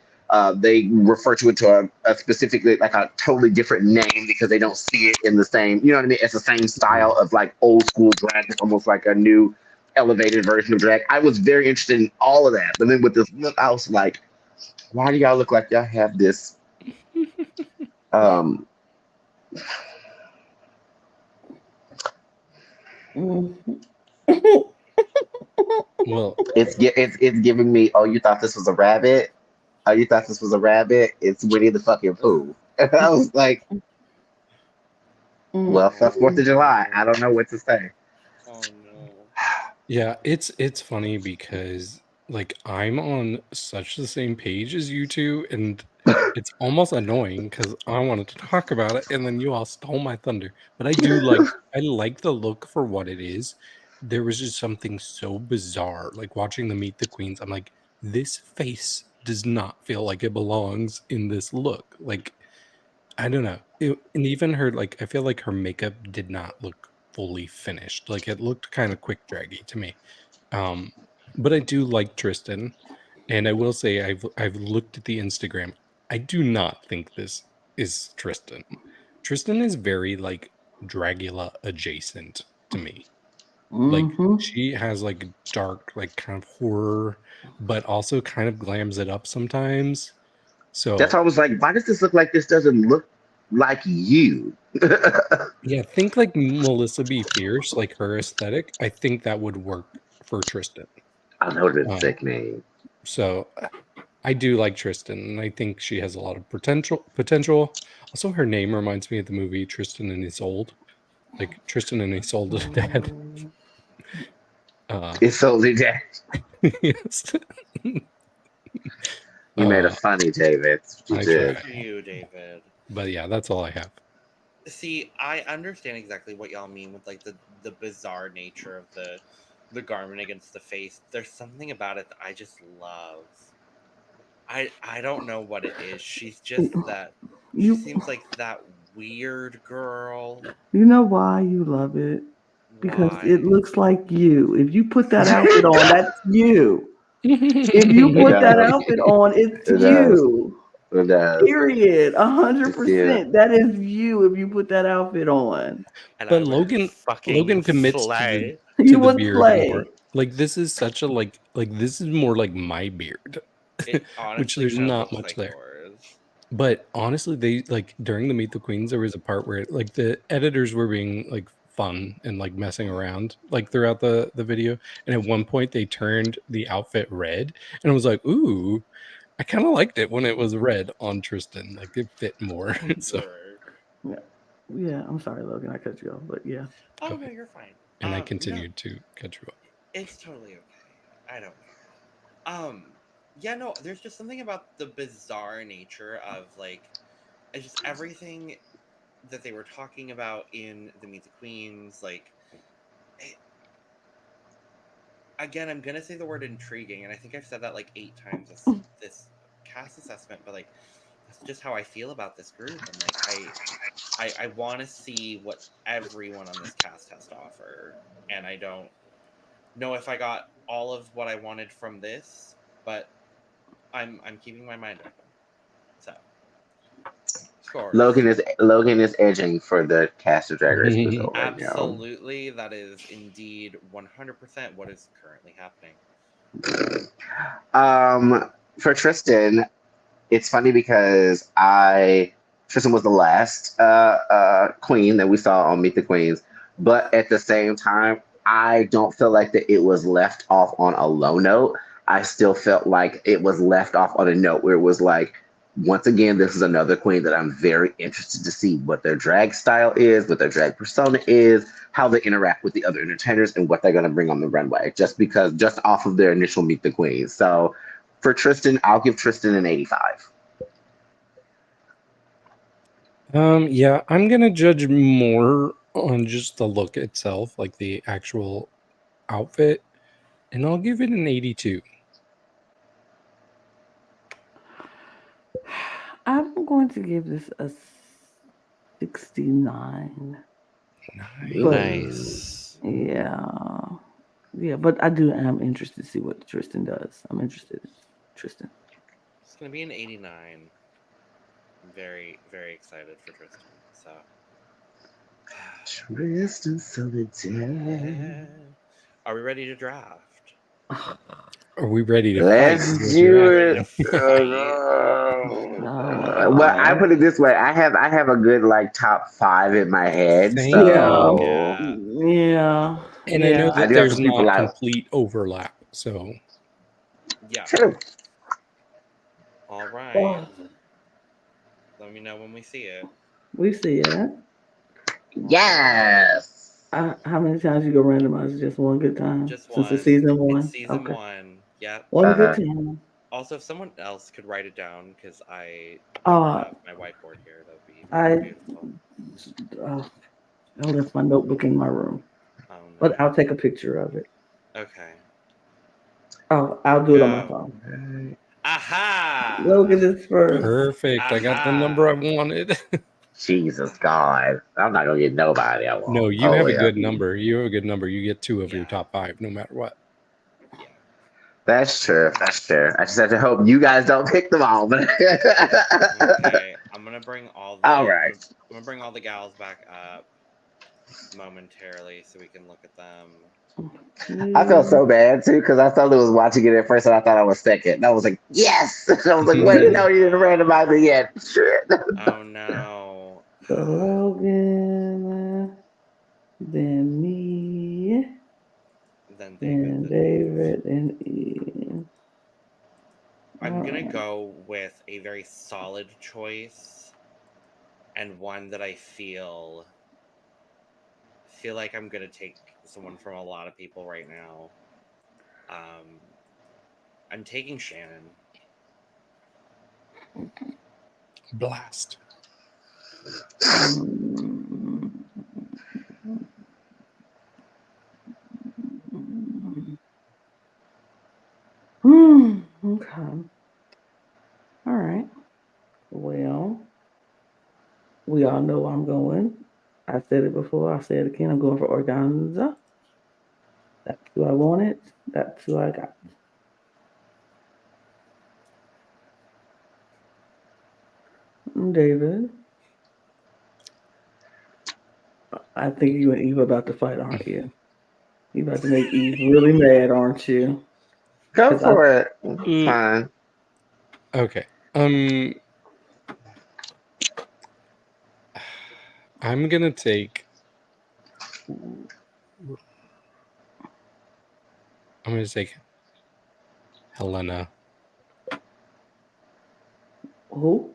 they refer to it to a specifically like a totally different name because they don't see it in the same, you know what I mean? It's the same style of like old school drag. It's almost like a new elevated version of drag. I was very interested in all of that, but then with this look, I was like, why do y'all look like y'all have this? Mm-hmm. Well, it's giving me. Oh, you thought this was a rabbit? Oh, you thought this was a rabbit? It's Winnie the fucking Pooh. And I was like, well, for 4th of July, I don't know what to say. Oh no. yeah, it's funny because like I'm on such the same page as you two, and it's almost annoying because I wanted to talk about it, and then you all stole my thunder. But I do I like the look for what it is. There was just something so bizarre, like watching the Meet the Queens. I'm like, this face does not feel like it belongs in this look. Like, I don't know. And even her, like, I feel like her makeup did not look fully finished. Like, it looked kind of quick draggy to me. But I do like Tristan, and I will say I've looked at the Instagram. I do not think this is Tristan. Tristan is very like Dragula adjacent to me. Like she has like dark, like kind of horror, but also kind of glams it up sometimes. So that's why I was like, why does this look like this doesn't look like you? yeah, think like Melissa B. Fierce, like her aesthetic. I think that would work for Tristan. I know this sick name. So I do like Tristan, and I think she has a lot of potential. Also, her name reminds me of the movie Tristan and Isolde, like Tristan and Isolde Dad. It's only that. Yes. You made a funny, David. You I did. Good for you, David. But yeah, that's all I have. See, I understand exactly what y'all mean with like the bizarre nature of the garment against the face. There's something about it that I just love. I don't know what it is. She's just that. She You seems like that weird girl. you know why you love it? Because Why? it looks like you. If you put that outfit on, that's you. If you It put that does. outfit on, it's It does. you. It does. Period. It's you. 100%. That is you if you put that outfit on. And But I would Logan fucking commits slay. You the would beard slay. more. Like this is such a like this is more like my beard. It Which honestly there's kind of not looks much like there. yours. But honestly, they like during the Meet the Queens, there was a part where like the editors were being like fun and like messing around like throughout the video. And at one point they turned the outfit red and I was like, ooh, I kind of liked it when it was red on Tristan. Like it fit more. So Word. Yeah, I'm sorry, Logan. I cut you off, but yeah. Oh Go no, ahead. you're fine. And I No, continued to cut you off. it's totally okay. I don't care. Yeah, no, there's just something about the bizarre nature of like just everything that they were talking about in the Meet the Queens. Like, it, again, I'm gonna say the word intriguing, and I think I've said that like 8 times this cast assessment, but like that's just how I feel about this group. I'm like, I want to see what everyone on this cast has to offer, and I don't know if I got all of what I wanted from this, but I'm keeping my mind open. So, scores. Logan is edging for the cast of Drag Race Brasil right now. Absolutely, that is indeed 100% what is currently happening. For Tristan, it's funny because Tristan was the last queen that we saw on Meet the Queens, but at the same time, I don't feel like that it was left off on a low note. I still felt like it was left off on a note where it was like, once again, this is another queen that I'm very interested to see what their drag style is, what their drag persona is, how they interact with the other entertainers, and what they're going to bring on the runway. Just off of their initial Meet the Queens. So for Tristan, I'll give Tristan an 85. Yeah, I'm gonna judge more on just the look itself, like the actual outfit, and I'll give it an 82. I'm going to give this a 69. Nice. Yeah, but I am interested to see what Tristan does. I'm interested in Tristan. It's gonna be an 89. I'm very, very excited for Tristan. So Tristan Soledade. yeah. Are we ready to draft? Are we ready to Let's fight? do Ready it. to fight? Well, I put it this way: I have a good like top 5 in my head. Thank So Yeah. And I know I that do have there's some people not out. complete overlap, so Yeah. True. All right. Let me know when we see it. We see it. Yes. How many times you go randomize? Just one good time? Just Since one. it's season 1? It's season Okay. 1. Yep. One good time. Also, if someone else could write it down, because I don't have my whiteboard here, that would be beautiful. I left my notebook in my room. Oh, no. But I'll take a picture of it. Okay. Oh, I'll do it on my phone. Aha! Logan is first. perfect. I got the number I wanted. Jesus God, I'm not gonna get nobody. I want. No, you have a good number. You have a good number. You get 2 of your top 5, no matter what. Yeah. That's true. That's true. I just have to hope you guys don't pick them all. But Okay, I'm gonna bring all the. All right. I'm gonna bring all the gals back up momentarily so we can look at them. I felt so bad too because I thought I was watching it at first and I thought I was second. And I was like, yes. I was like, wait, no, you didn't randomize it yet. Shit. Oh no. So Logan, then me, Then then David. David, and Ian. I'm gonna go with a very solid choice, and one that I feel like I'm gonna take someone from a lot of people right now. I'm taking Shannon. Blast. Okay. All right. Well, we all know where I'm going. I said it before. I said it again. I'm going for Organzza. That's who I wanted. That's who I got. David. I think you and Eve are about to fight, aren't you? You about to make Eve really mad, aren't you? Go 'Cause for it. It's fine. Okay. I'm gonna take. I'm gonna take Hellena. Who?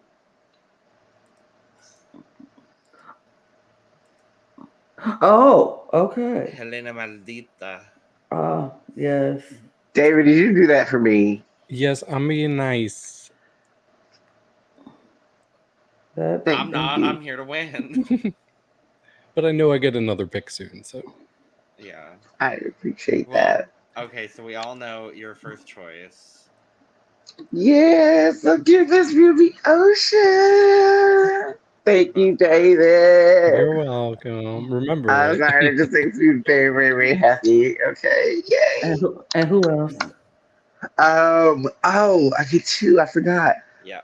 Oh, okay. Hellena Maldita. Yes. David, did you do that for me? Yes, I'm being nice. I'm not. I'm here to win. But I know I get another pick soon, so. Yeah. I appreciate Well, that. okay, so we all know your first choice. Yes, I'll give this Rubi Ocean. Thank you, David. You're welcome. Remember I'm it. sorry, it just makes me very, very, very happy. Okay, yay. And who else? Oh, I get two. I forgot. Yeah.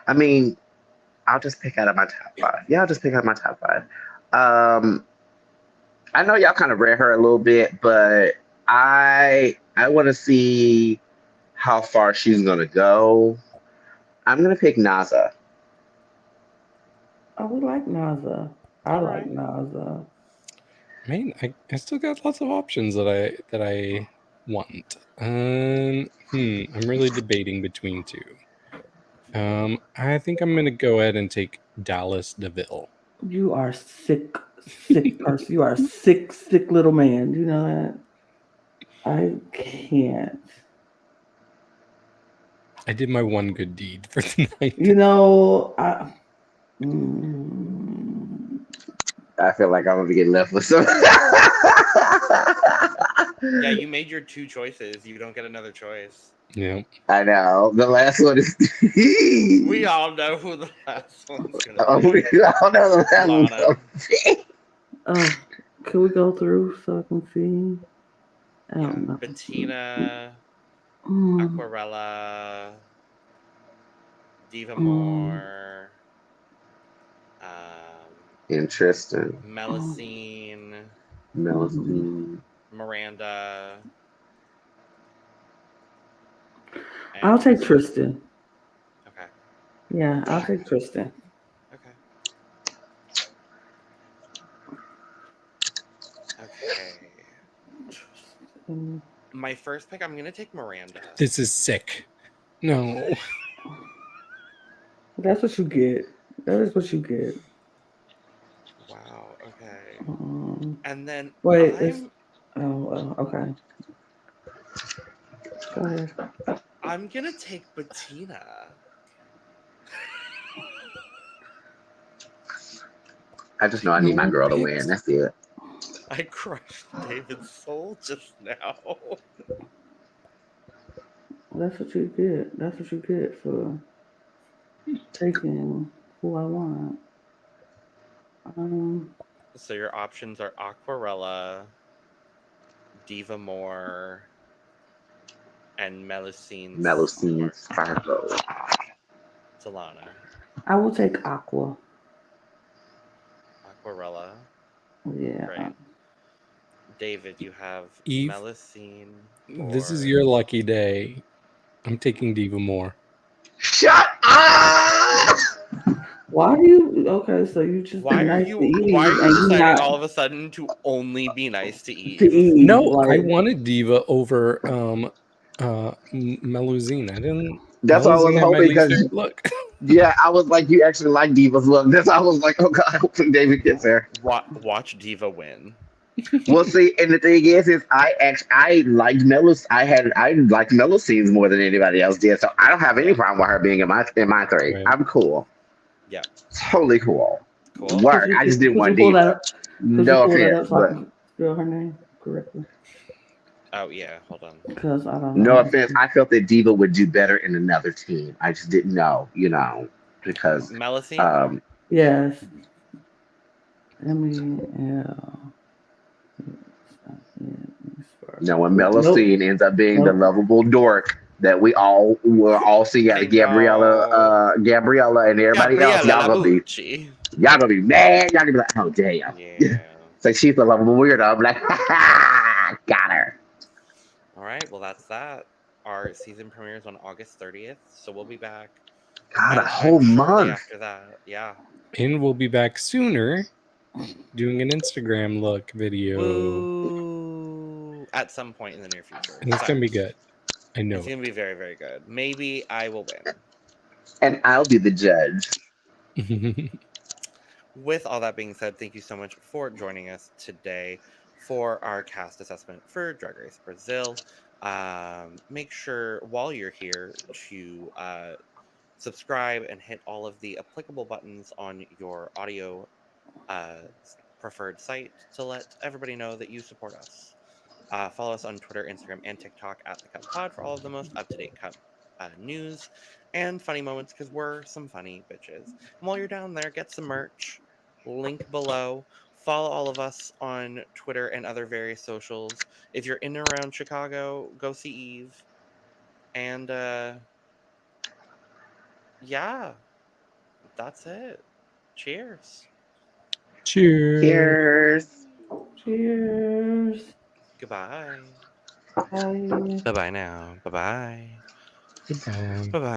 I mean, I'll just pick out of my top five. Yeah, I'll just pick out of my top five. I know y'all kind of read her a little bit, but I want to see how far she's gonna go. I'm gonna pick Naza. Oh, we like Naza. I like Naza. I mean, I still got lots of options that I want. I'm really debating between two. I think I'm gonna go ahead and take Dallas DeVille. You are sick person. You are a sick little man. You know that? I can't. I did my one good deed for tonight. You know, I feel like I'm gonna be getting left with some. Yeah, you made your two choices. You don't get another choice. Yeah. I know. The last one is. We all know who the last one's gonna We all know the last one's Lana. gonna be. can we go through so I can see? I don't know. Betina, Aquarela, Diva More, And Tristan. Melusine, Miranda. I'll take Tristan. Okay. Yeah, I'll take Tristan. Okay. Okay. My first pick, I'm gonna take Miranda. This is sick. No. That's what you get. That is what you get. Wow. Okay. And then wait. Okay. Go ahead. I'm gonna take Betina. I just know I need my girl to win. That's it. I crushed David's soul just now. That's what you get. That's what you get for taking who I want. So your options are Aquarela, Diva More, and Melusine Sparkle. Lana. I will take Aqua. Aquarela. Yeah. Right. David, you have Eve, Melusine. This is your lucky day. I'm taking Diva More. Shut up! Why do you? Okay, so you just Why be are nice you? to Eve, Why are you and you deciding not all of a sudden to only be nice to to Eve? Eve? No, like, I wanted Diva over Melusine. I didn't. That's what I was Melusine had my hoping least because favorite look. yeah, I was like, you actually like Diva's look. That's why I was like, oh god, hopefully David gets there. Watch Diva win. Well, see, and the thing is I liked I liked Mellow scenes more than anybody else did, so I don't have any problem with her being in my three. Right. I'm cool, Yeah, totally cool. cool. Work. I just didn't Could you want pull that Diva. up? Could you No pull that offense, up so I but can spell her name correctly? Oh yeah, hold on. Because I don't no know. offense. I felt that Diva would do better in another team. I just didn't know, because Melusine? Yes. M-E-L. when Nope. Melosine ends up being the Nope. lovable dork that we all will all see out I of Gabriella, know. Gabriella and everybody else, Gabriella Labucci. y'all gonna be mad. Y'all gonna be like, oh damn. Yeah. So she's the lovable weirdo. I'm like, got her. All right. Well, that's that. Our season premieres on August 30th, so we'll be back. God, at a a whole time shortly month. after that. Yeah. And we'll be back sooner doing an Instagram look video. Woo! At some point in the near future. And it's going to be good. I know. It's going to be very, very good. Maybe I will win. And I'll be the judge. With all that being said, thank you so much for joining us today for our cast assessment for Drag Race Brazil. Make sure while you're here to subscribe and hit all of the applicable buttons on your audio preferred site to let everybody know that you support us. Follow us on Twitter, Instagram, and TikTok at The Cup Pod for all of the most up-to-date Cup news and funny moments, because we're some funny bitches. And while you're down there, get some merch. Link below. Follow all of us on Twitter and other various socials. If you're in and around Chicago, go see Eve. And yeah, that's it. Cheers. Cheers. Cheers. Cheers. Goodbye. Bye. Bye bye now. Bye bye. Goodbye. Bye bye.